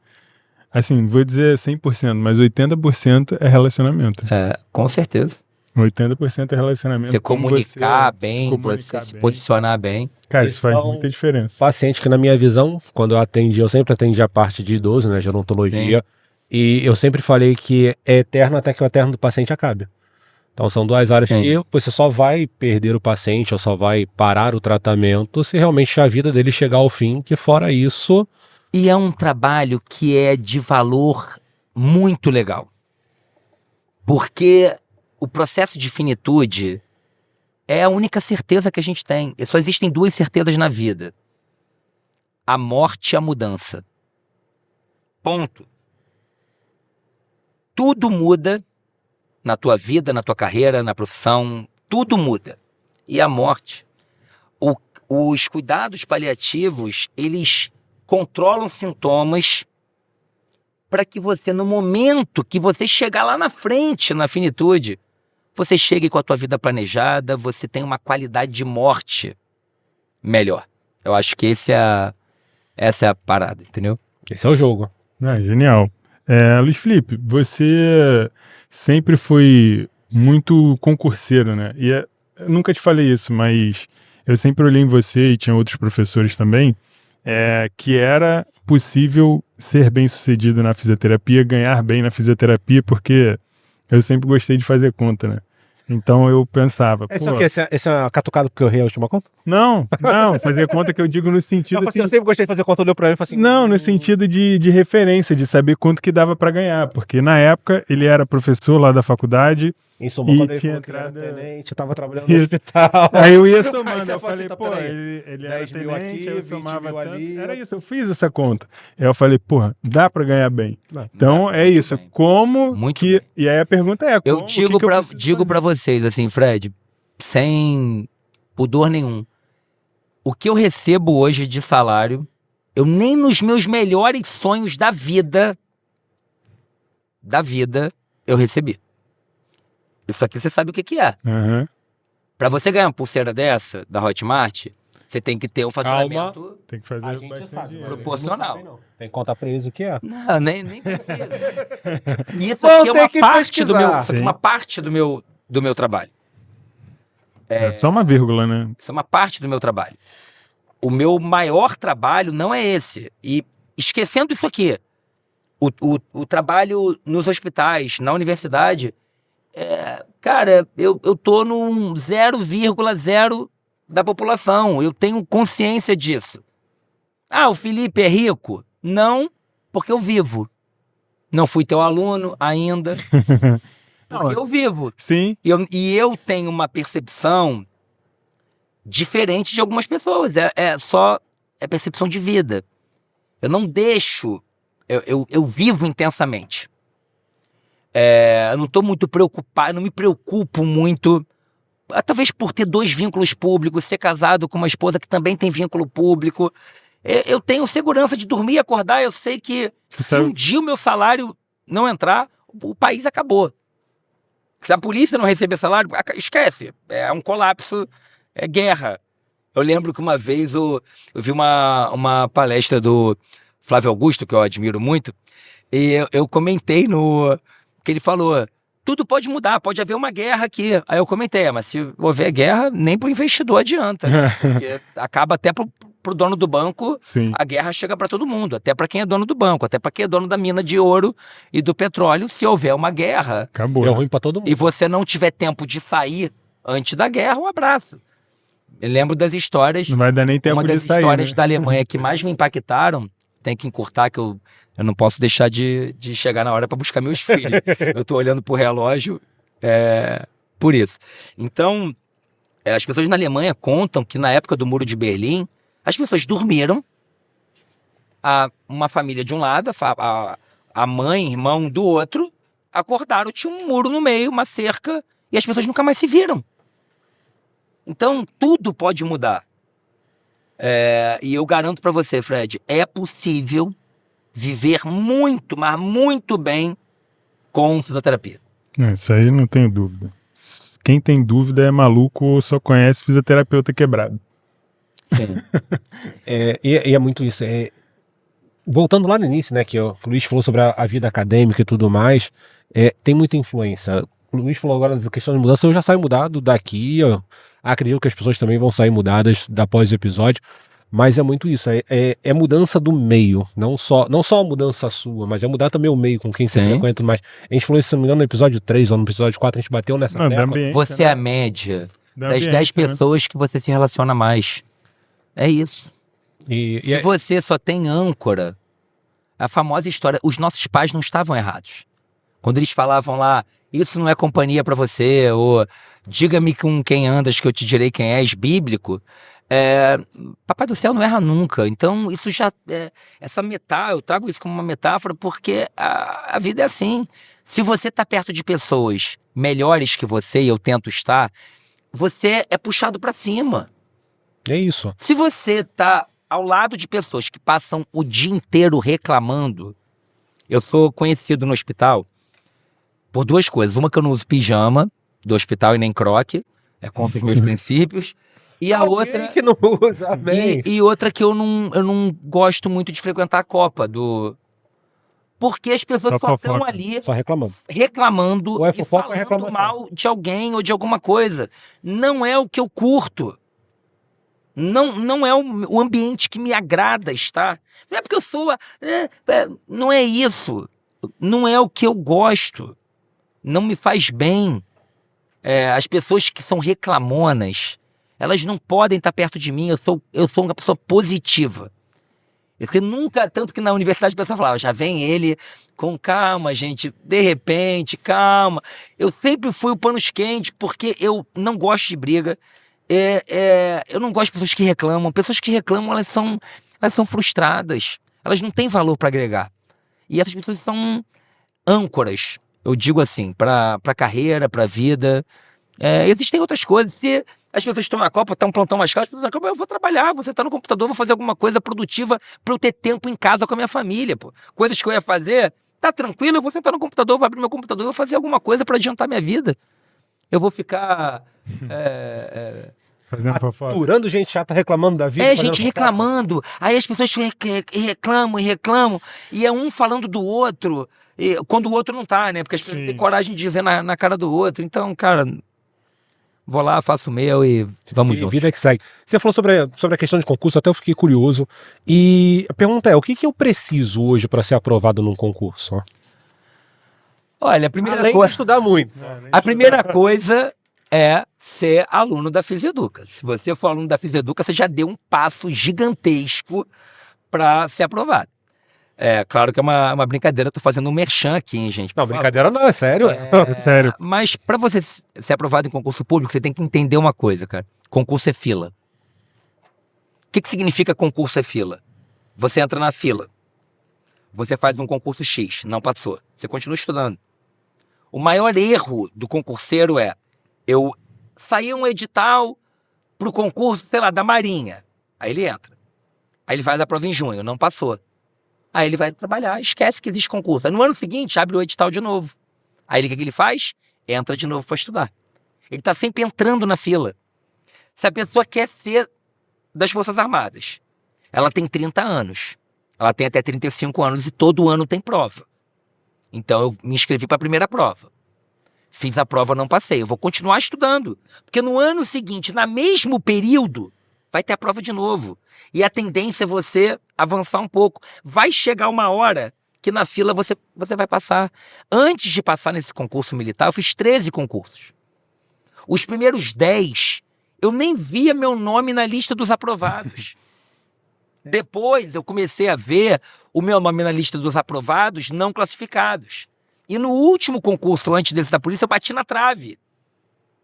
assim, vou dizer 100%, mas 80% é relacionamento. Com certeza. 80% é relacionamento. Você como comunicar você bem, se comunicar você se bem. posicionar bem. Cara, E isso faz são muita diferença. Paciente que na minha visão, quando eu atendi, eu sempre atendi a parte de idoso, né, gerontologia, e eu sempre falei que é eterno até que o eterno do paciente acabe. Então são duas áreas Sim. que você só vai perder o paciente ou só vai parar o tratamento se realmente a vida dele chegar ao fim, que fora isso... E é um trabalho que é de valor muito legal. Porque o processo de finitude é a única certeza que a gente tem. E só existem duas certezas na vida. A morte e a mudança. Ponto. Tudo muda na tua vida, na tua carreira, na profissão. Tudo muda. E a morte. Os cuidados paliativos, eles controlam sintomas para que você, no momento que você chegar lá na frente, na finitude, você chegue com a tua vida planejada, você tem uma qualidade de morte melhor. Eu acho que essa é a parada, entendeu? Esse é o jogo. Genial. Luiz Felipe, você sempre foi muito concurseiro, né? E eu nunca te falei isso, mas eu sempre olhei em você e tinha outros professores também, que era possível ser bem sucedido na fisioterapia, ganhar bem na fisioterapia, porque eu sempre gostei de fazer conta, né? Então eu pensava... Esse é catucado porque eu errei a última conta? Não, fazer conta que eu digo no sentido... Eu sempre gostei de fazer conta, olhou pra mim e falou assim... Não, no sentido de referência, de saber quanto que dava pra ganhar, porque na época ele era professor lá da faculdade. Em suma, quando ele tinha falou que ele era entrada- tenente, eu tava trabalhando no hospital. Aí eu ia Aí somando, você eu fala falei, assim, tá, pô, peraí, ele era 10 mil tenente, aqui, aí eu 20 somava mil tanto. ali. Era isso, eu fiz essa conta. Aí eu falei, porra, dá pra ganhar bem. Não, Então dá, é muito isso, bem. como Muito que... bem. E aí a pergunta é, como, Eu digo pra vocês, assim, Fred, sem pudor nenhum, o que eu recebo hoje de salário, eu nem nos meus melhores sonhos da vida, eu recebi. Isso aqui você sabe o que é. Aham. Pra você ganhar uma pulseira dessa, da Hotmart, Você tem que ter um faturamento Tem que fazer A gente bastante sabe, dinheiro. proporcional. Não sabe, não. Tem que contar pra eles o que é. Não, nem precisa. Isso Vão aqui é ter uma que parte do meu, pesquisar. isso aqui é uma parte do meu trabalho. É só uma vírgula, né? Isso é uma parte do meu trabalho. O meu maior trabalho não é esse. E esquecendo isso aqui, o trabalho nos hospitais, na universidade, cara, eu tô num 0,0 da população. Eu tenho consciência disso. Ah, o Felipe é rico? Não, porque eu vivo. Não fui teu aluno ainda, porque eu vivo. Sim. E eu tenho uma percepção diferente de algumas pessoas. É percepção de vida. Eu não deixo. Eu vivo intensamente. Eu não estou muito preocupado, não me preocupo muito. Talvez por ter 2 vínculos públicos, ser casado com uma esposa que também tem vínculo público. Eu tenho segurança de dormir e acordar. Eu sei que se um dia o meu salário não entrar, o país acabou. Se a polícia não receber salário, esquece. É um colapso, é guerra. Eu lembro que uma vez eu vi uma palestra do Flávio Augusto, que eu admiro muito, e eu comentei que ele falou, tudo pode mudar, pode haver uma guerra aqui. Aí eu comentei, mas se houver guerra, nem pro investidor adianta, né? Porque acaba até pro dono do banco, Sim. a guerra chega para todo mundo, até para quem é dono do banco, até para quem é dono da mina de ouro e do petróleo. Se houver uma guerra Acabou. É ruim pra todo mundo. e você não tiver tempo de sair antes da guerra, um abraço. Eu lembro das histórias, Não vai dar nem tempo uma de das sair, histórias né? da Alemanha que mais me impactaram, tem que encurtar que eu não posso deixar de chegar na hora para buscar meus filhos. Eu tô olhando pro relógio por isso. Então, as pessoas na Alemanha contam que na época do Muro de Berlim, as pessoas dormiram, uma família de um lado, a mãe, irmão do outro, acordaram, tinha um muro no meio, uma cerca, e as pessoas nunca mais se viram. Então, tudo pode mudar. E eu garanto para você, Fred, é possível viver muito, mas muito bem com fisioterapia. Isso aí não tenho dúvida. Quem tem dúvida é maluco ou só conhece fisioterapeuta quebrado. Sim. E é muito isso. Voltando lá no início, né, que o Luiz falou sobre a vida acadêmica e tudo mais, tem muita influência. O Luiz falou agora da questão de mudança, eu já saio mudado daqui, eu acredito que as pessoas também vão sair mudadas após o episódio, mas é muito isso, é mudança do meio, não só a mudança sua, mas é mudar também o meio com quem você Sim. frequenta mais. A gente falou isso, se não me engano, no episódio 3 ou no episódio 4, a gente bateu nessa Não, da tecla. ambiente, Você é né? a média Da das ambiente, 10 né? pessoas que você se relaciona mais. É isso. Se você só tem âncora, a famosa história, os nossos pais não estavam errados. Quando eles falavam lá, isso não é companhia pra você, ou diga-me com quem andas que eu te direi quem és, bíblico, Papai do Céu não erra nunca. Então isso já, essa metáfora, eu trago isso como uma metáfora porque a vida é assim. Se você está perto de pessoas melhores que você, e eu tento estar, você é puxado para cima. É isso. Se você tá ao lado de pessoas que passam o dia inteiro reclamando, eu sou conhecido no hospital por 2 coisas. Uma, que eu não uso pijama do hospital e nem croque, é contra os meus princípios. E a outra que não usa, amém. e outra que eu não gosto muito de frequentar a Copa porque as pessoas Só só estão fofoca. ali Só reclamando. reclamando Ou é e fofoca ou é falando reclamação. mal de alguém ou de alguma coisa. Não é o que eu curto. Não é o ambiente que me agrada estar. Não é porque eu sou... não é isso. Não é o que eu gosto. Não me faz bem. As pessoas que são reclamonas, elas não podem estar perto de mim. Eu sou uma pessoa positiva. Você nunca, tanto que na universidade a pessoa falava, já vem ele com calma, gente, de repente, calma. Eu sempre fui o panos quentes, porque eu não gosto de briga. Eu não gosto de pessoas que reclamam. Pessoas que reclamam, elas são frustradas. Elas não têm valor para agregar. E essas pessoas são âncoras, eu digo assim, para a carreira, para a vida. Existem outras coisas. Se as pessoas estão na Copa, estão um plantão mais caro, eu vou trabalhar, vou sentar no computador, vou fazer alguma coisa produtiva para eu ter tempo em casa com a minha família. Pô. Coisas que eu ia fazer, tá tranquilo, eu vou sentar no computador, vou abrir meu computador, vou fazer alguma coisa para adiantar minha vida. Eu vou ficar Fazendo fofoca. aturando gente chata, reclamando da vida. É, fazendo gente fofoca. reclamando. Aí as pessoas reclamam e reclamam. E é um falando do outro, quando o outro não tá, né? Porque as pessoas não têm coragem de dizer na cara do outro. Então, cara, vou lá, faço o meu e vamos E juntos. vida que segue. Você falou sobre a questão de concurso, até eu fiquei curioso. E a pergunta é, o que eu preciso hoje para ser aprovado num concurso? Olha, a primeira Além de coisa... estudar muito. A primeira coisa é ser aluno da Fiseduca. Se você for aluno da Fiseduca, você já deu um passo gigantesco para ser aprovado. É claro que é uma brincadeira, eu tô fazendo um merchan aqui, hein, gente. Não, brincadeira não, é sério. É sério. Mas para você ser aprovado em concurso público, você tem que entender uma coisa, cara. Concurso é fila. O que significa concurso é fila? Você entra na fila. Você faz um concurso X, não passou. Você continua estudando. O maior erro do concurseiro é eu sair um edital pro concurso, sei lá, da Marinha. Aí ele entra. Aí ele faz a prova em junho, não passou. Aí ele vai trabalhar, esquece que existe concurso. Aí no ano seguinte, abre o edital de novo. Aí o que ele faz? Entra de novo para estudar. Ele está sempre entrando na fila. Se a pessoa quer ser das Forças Armadas, ela tem 30 anos. Ela tem até 35 anos e todo ano tem prova. Então eu me inscrevi para a primeira prova. Fiz a prova, não passei. Eu vou continuar estudando. Porque no ano seguinte, no mesmo período, vai ter a prova de novo. E a tendência é você avançar um pouco. Vai chegar uma hora que na fila você vai passar. Antes de passar nesse concurso militar, eu fiz 13 concursos. Os primeiros 10, eu nem via meu nome na lista dos aprovados. Depois eu comecei a ver o meu nome na lista dos aprovados não classificados. E no último concurso, antes desse da polícia, eu bati na trave.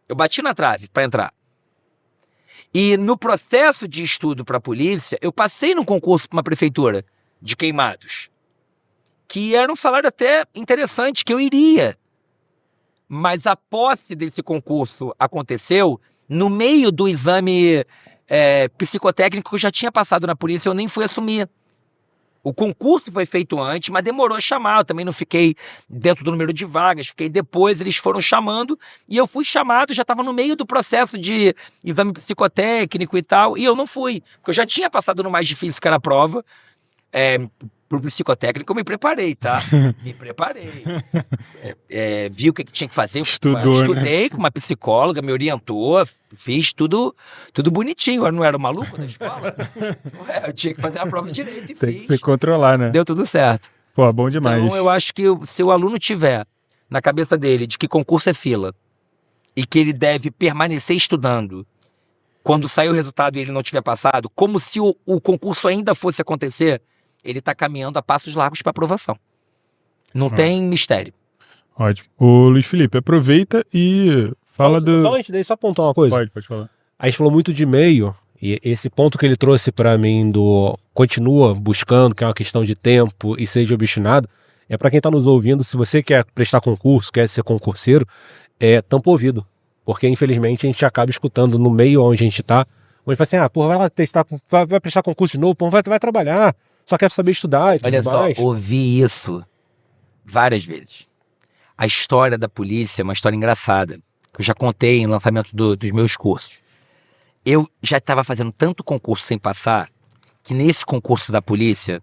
Eu bati na trave para entrar. E no processo de estudo para a polícia, eu passei no concurso para uma prefeitura de Queimados, que era um salário até interessante, que eu iria. Mas a posse desse concurso aconteceu no meio do exame psicotécnico que eu já tinha passado na polícia, eu nem fui assumir. O concurso foi feito antes, mas demorou a chamar. Eu também não fiquei dentro do número de vagas, fiquei depois, eles foram chamando, e eu fui chamado, já estava no meio do processo de exame psicotécnico e tal, e eu não fui, porque eu já tinha passado no mais difícil, que era a prova. Pro psicotécnico eu me preparei, tá? Me preparei. Vi o que tinha que fazer. Estudou, estudei, né? Com uma psicóloga, me orientou, fiz tudo bonitinho. Eu não era um maluco da escola? Eu tinha que fazer a prova direito e Tem fiz. que se controlar, né? Deu tudo certo. Pô, bom demais. Então eu acho que se o aluno tiver na cabeça dele de que concurso é fila e que ele deve permanecer estudando, quando sair o resultado e ele não tiver passado, como se o concurso ainda fosse acontecer, ele está caminhando a passos largos para aprovação. Não tem mistério. Ótimo. Ô, Luiz Felipe, aproveita e fala do... Só antes daí, só apontar uma coisa. Pode falar. A gente falou muito de meio, e esse ponto que ele trouxe pra mim do continua buscando, que é uma questão de tempo e seja obstinado, é pra quem tá nos ouvindo, se você quer prestar concurso, quer ser concurseiro, tampa o ouvido. Porque infelizmente a gente acaba escutando no meio onde a gente tá, onde fala assim, porra, vai lá testar, vai prestar concurso de novo, porra, vai trabalhar, só quer saber estudar e tudo Olha mais. só, ouvi isso várias vezes. A história da polícia é uma história engraçada, que eu já contei em lançamento dos meus cursos. Eu já estava fazendo tanto concurso sem passar, que nesse concurso da polícia,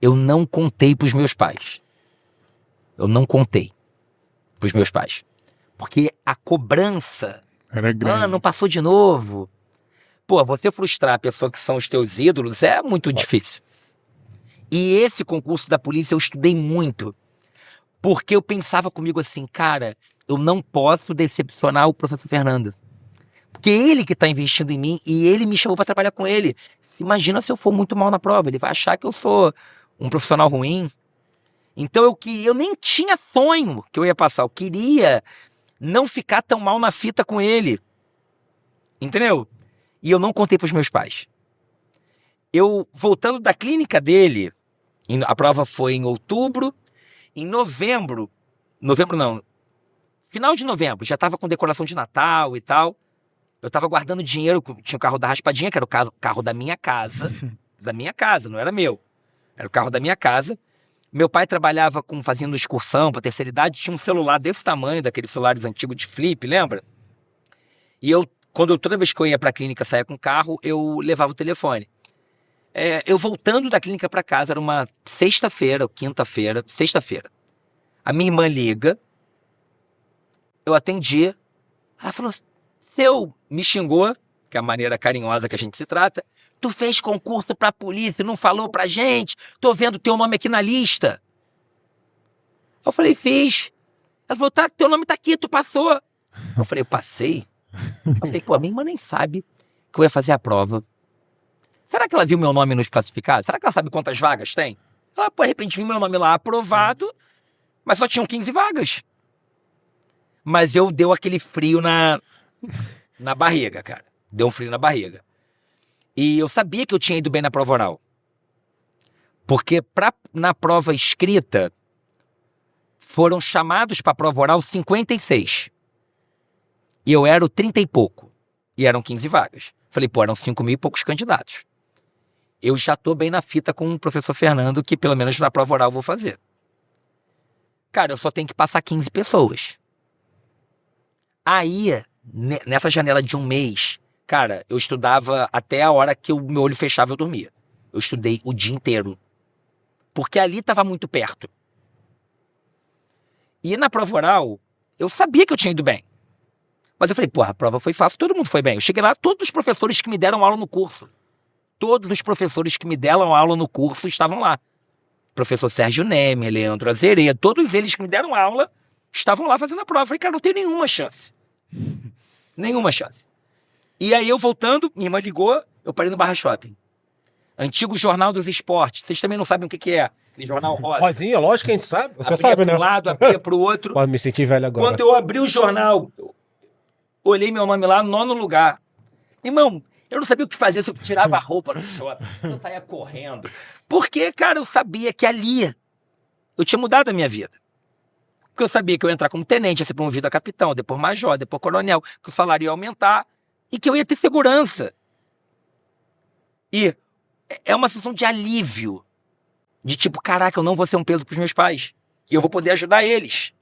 eu não contei para os meus pais. Eu não contei para os meus pais. Porque a cobrança... Era grande. não passou de novo. Pô, você frustrar a pessoa que são os teus ídolos é muito difícil. E esse concurso da polícia eu estudei muito. Porque eu pensava comigo assim, cara, eu não posso decepcionar o professor Fernando. Porque ele que está investindo em mim e ele me chamou para trabalhar com ele. Imagina se eu for muito mal na prova, ele vai achar que eu sou um profissional ruim. Então eu nem tinha sonho que eu ia passar, eu queria não ficar tão mal na fita com ele. Entendeu? E eu não contei para os meus pais. Eu, voltando da clínica dele, a prova foi em outubro, em novembro não, final de novembro, já estava com decoração de Natal e tal, eu estava guardando dinheiro, tinha o carro da Raspadinha, que era o carro da minha casa, não era meu, era o carro da minha casa. Meu pai trabalhava fazendo excursão para terceira idade, tinha um celular desse tamanho, daqueles celulares antigos de flip, lembra? E eu Toda vez que eu ia pra clínica, saía com o carro, eu levava o telefone. Eu voltando da clínica pra casa, era uma sexta-feira, ou quinta-feira, sexta-feira. A minha irmã liga, eu atendi, ela falou, me xingou, que é a maneira carinhosa que a gente se trata, tu fez concurso pra polícia, não falou pra gente, tô vendo teu nome aqui na lista. Eu falei, fiz. Ela falou, tá, teu nome tá aqui, tu passou. Eu falei, passei? Eu falei, pô, a minha irmã nem sabe que eu ia fazer a prova. Será que ela viu meu nome nos classificados? Será que ela sabe quantas vagas tem? Ela, pô, de repente, viu meu nome lá aprovado, mas só tinham 15 vagas. Mas deu aquele frio na barriga, cara. Deu um frio na barriga. E eu sabia que eu tinha ido bem na prova oral. Porque na prova escrita, foram chamados para a prova oral 56. E eu era o 30 e pouco. E eram 15 vagas. Falei, pô, eram 5 mil e poucos candidatos. Eu já tô bem na fita com o professor Fernando, que pelo menos na prova oral eu vou fazer. Cara, eu só tenho que passar 15 pessoas. Aí, nessa janela de um mês, cara, eu estudava até a hora que o meu olho fechava e eu dormia. Eu estudei o dia inteiro. Porque ali tava muito perto. E na prova oral, eu sabia que eu tinha ido bem. Mas eu falei, porra, a prova foi fácil, todo mundo foi bem. Eu cheguei lá, todos os professores que me deram aula no curso. Todos os professores que me deram aula no curso estavam lá. Professor Sérgio Neme, Leandro Azeredo, todos eles que me deram aula estavam lá fazendo a prova. Eu falei, cara, não tenho nenhuma chance. Nenhuma chance. E aí eu voltando, minha irmã ligou, eu parei no Barra Shopping. Antigo Jornal dos Esportes. Vocês também não sabem o que é. Aquele jornal rosa. Rosinha, lógico que a gente sabe. Você abria sabe, para um né? lado, abria para o outro. Pode me sentir velho agora. Quando eu abri o jornal, olhei meu nome lá, 9º lugar. Irmão, eu não sabia o que fazer se eu tirava a roupa no shopping, se eu saía correndo. Porque, cara, eu sabia que ali eu tinha mudado a minha vida. Porque eu sabia que eu ia entrar como tenente, ia ser promovido a capitão, depois major, depois coronel, que o salário ia aumentar e que eu ia ter segurança. E é uma sensação de alívio. De tipo, caraca, eu não vou ser um peso pros meus pais. E eu vou poder ajudar eles.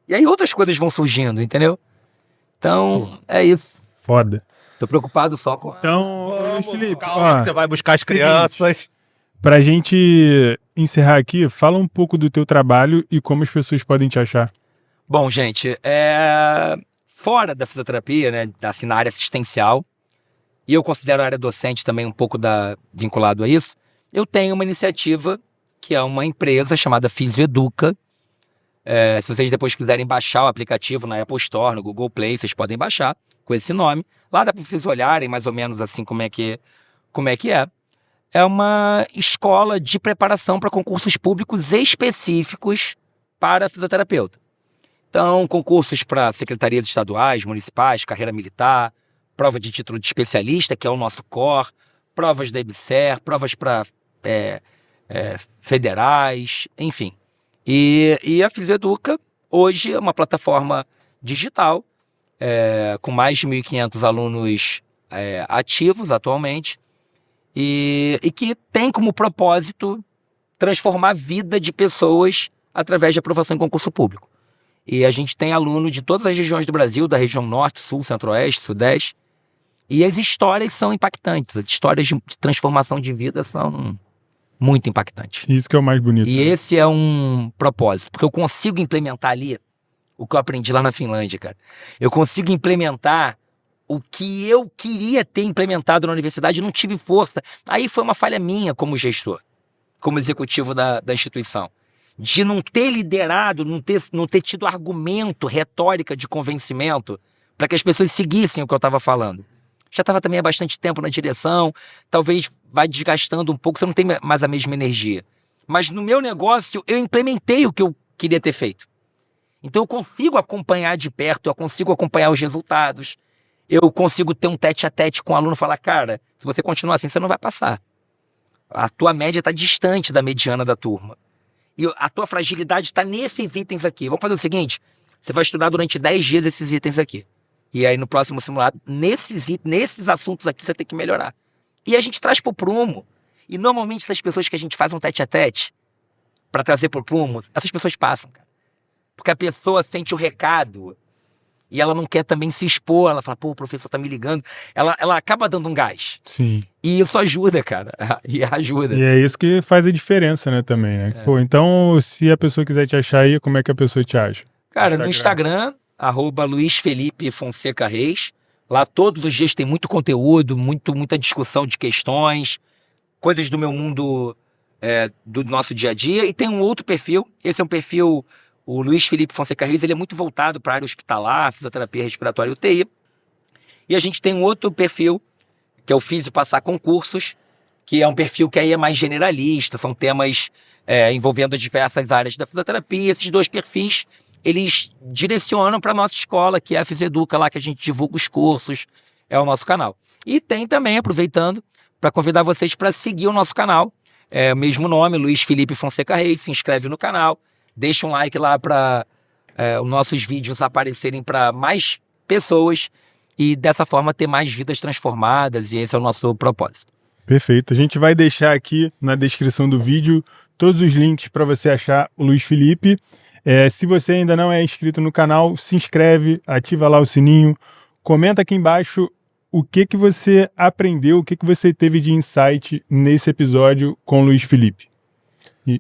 E aí outras coisas vão surgindo, entendeu? Então, é isso. Foda. Tô preocupado só com Então, Luiz Felipe, Calma, ó, você vai buscar as crianças. pra gente encerrar aqui, fala um pouco do teu trabalho e como as pessoas podem te achar. Bom, gente, fora da fisioterapia, né, assim, na área assistencial, e eu considero a área docente também um pouco vinculado a isso, eu tenho uma iniciativa que é uma empresa chamada Fisioeduca. Se vocês depois quiserem baixar o aplicativo na Apple Store, no Google Play, vocês podem baixar com esse nome. Lá dá para vocês olharem mais ou menos assim como é que é. É uma escola de preparação para concursos públicos específicos para fisioterapeuta. Então, concursos para secretarias estaduais, municipais, carreira militar, prova de título de especialista, que é o nosso core, provas da EBSER, provas para federais, enfim. E a Fisioeduca, hoje, é uma plataforma digital, com mais de 1.500 alunos ativos atualmente, e que tem como propósito transformar a vida de pessoas através de aprovação em concurso público. E a gente tem aluno de todas as regiões do Brasil, da região norte, sul, centro-oeste, sudeste, e as histórias são impactantes, as histórias de transformação de vida são muito impactantes. Isso que é o mais bonito. E esse é um propósito, porque eu consigo implementar ali o que eu aprendi lá na Finlândia, cara. Eu consigo implementar o que eu queria ter implementado na universidade e não tive força. Aí foi uma falha minha como gestor, como executivo da instituição. De não ter liderado, não ter tido argumento, retórica de convencimento para que as pessoas seguissem o que eu estava falando. Já estava também há bastante tempo na direção, talvez vai desgastando um pouco, você não tem mais a mesma energia. Mas no meu negócio, eu implementei o que eu queria ter feito. Então eu consigo acompanhar de perto, eu consigo acompanhar os resultados, eu consigo ter um tete-a-tete com o aluno e falar, cara, se você continuar assim, você não vai passar. A tua média está distante da mediana da turma. E a tua fragilidade está nesses itens aqui. Vamos fazer o seguinte, você vai estudar durante 10 dias esses itens aqui. E aí no próximo simulado, nesses assuntos aqui você tem que melhorar. E a gente traz pro prumo. E normalmente essas pessoas que a gente faz um tete-a-tete para trazer pro prumo, essas pessoas passam, cara. Porque a pessoa sente o recado e ela não quer também se expor, ela fala, pô, o professor tá me ligando, ela acaba dando um gás. Sim. E isso ajuda, cara, e ajuda. E é isso que faz a diferença, né, também, né? Pô, então, se a pessoa quiser te achar aí, como é que a pessoa te acha? Cara, no Instagram, @LuizFelipeFonsecaReis, lá todos os dias tem muito conteúdo, muita discussão de questões, coisas do meu mundo, do nosso dia a dia, e tem um outro perfil, esse é um perfil, o Luiz Felipe Fonseca Reis, ele é muito voltado para a área hospitalar, fisioterapia respiratória e UTI, e a gente tem um outro perfil, que é o Físio Passar Concursos, que é um perfil que aí é mais generalista, são temas envolvendo diversas áreas da fisioterapia. Esses dois perfis, eles direcionam para a nossa escola, que é a Fiseduca, lá que a gente divulga os cursos, é o nosso canal. E tem também, aproveitando, para convidar vocês para seguir o nosso canal, o mesmo nome, Luiz Felipe Fonseca Reis, se inscreve no canal, deixa um like lá para os nossos vídeos aparecerem para mais pessoas e dessa forma ter mais vidas transformadas, e esse é o nosso propósito. Perfeito. A gente vai deixar aqui na descrição do vídeo todos os links para você achar o Luiz Felipe. Se você ainda não é inscrito no canal, se inscreve, ativa lá o sininho, comenta aqui embaixo o que você aprendeu, o que você teve de insight nesse episódio com o Luiz Felipe.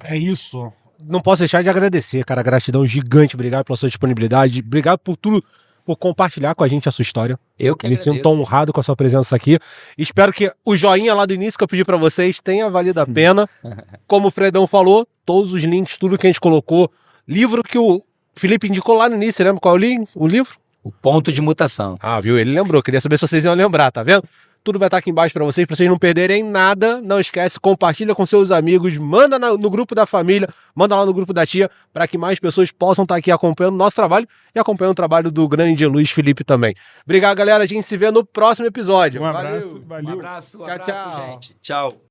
É isso. Não posso deixar de agradecer, cara. Gratidão gigante. Obrigado pela sua disponibilidade. Obrigado por tudo, por compartilhar com a gente a sua história. Eu que Me agradeço. sinto honrado com a sua presença aqui. Espero que o joinha lá do início que eu pedi pra vocês tenha valido a pena. Como o Fredão falou, todos os links, tudo que a gente colocou. Livro que o Felipe indicou lá no início, você lembra qual é o livro? O Ponto de Mutação. Ah, viu? Ele lembrou. Queria saber se vocês iam lembrar, tá vendo? Tudo vai estar aqui embaixo pra vocês não perderem nada. Não esquece, compartilha com seus amigos, manda no grupo da família, manda lá no grupo da tia, para que mais pessoas possam estar aqui acompanhando o nosso trabalho e acompanhando o trabalho do grande Luiz Felipe também. Obrigado, galera. A gente se vê no próximo episódio. Um abraço, valeu. Um abraço, Tchau, tchau. gente. Tchau.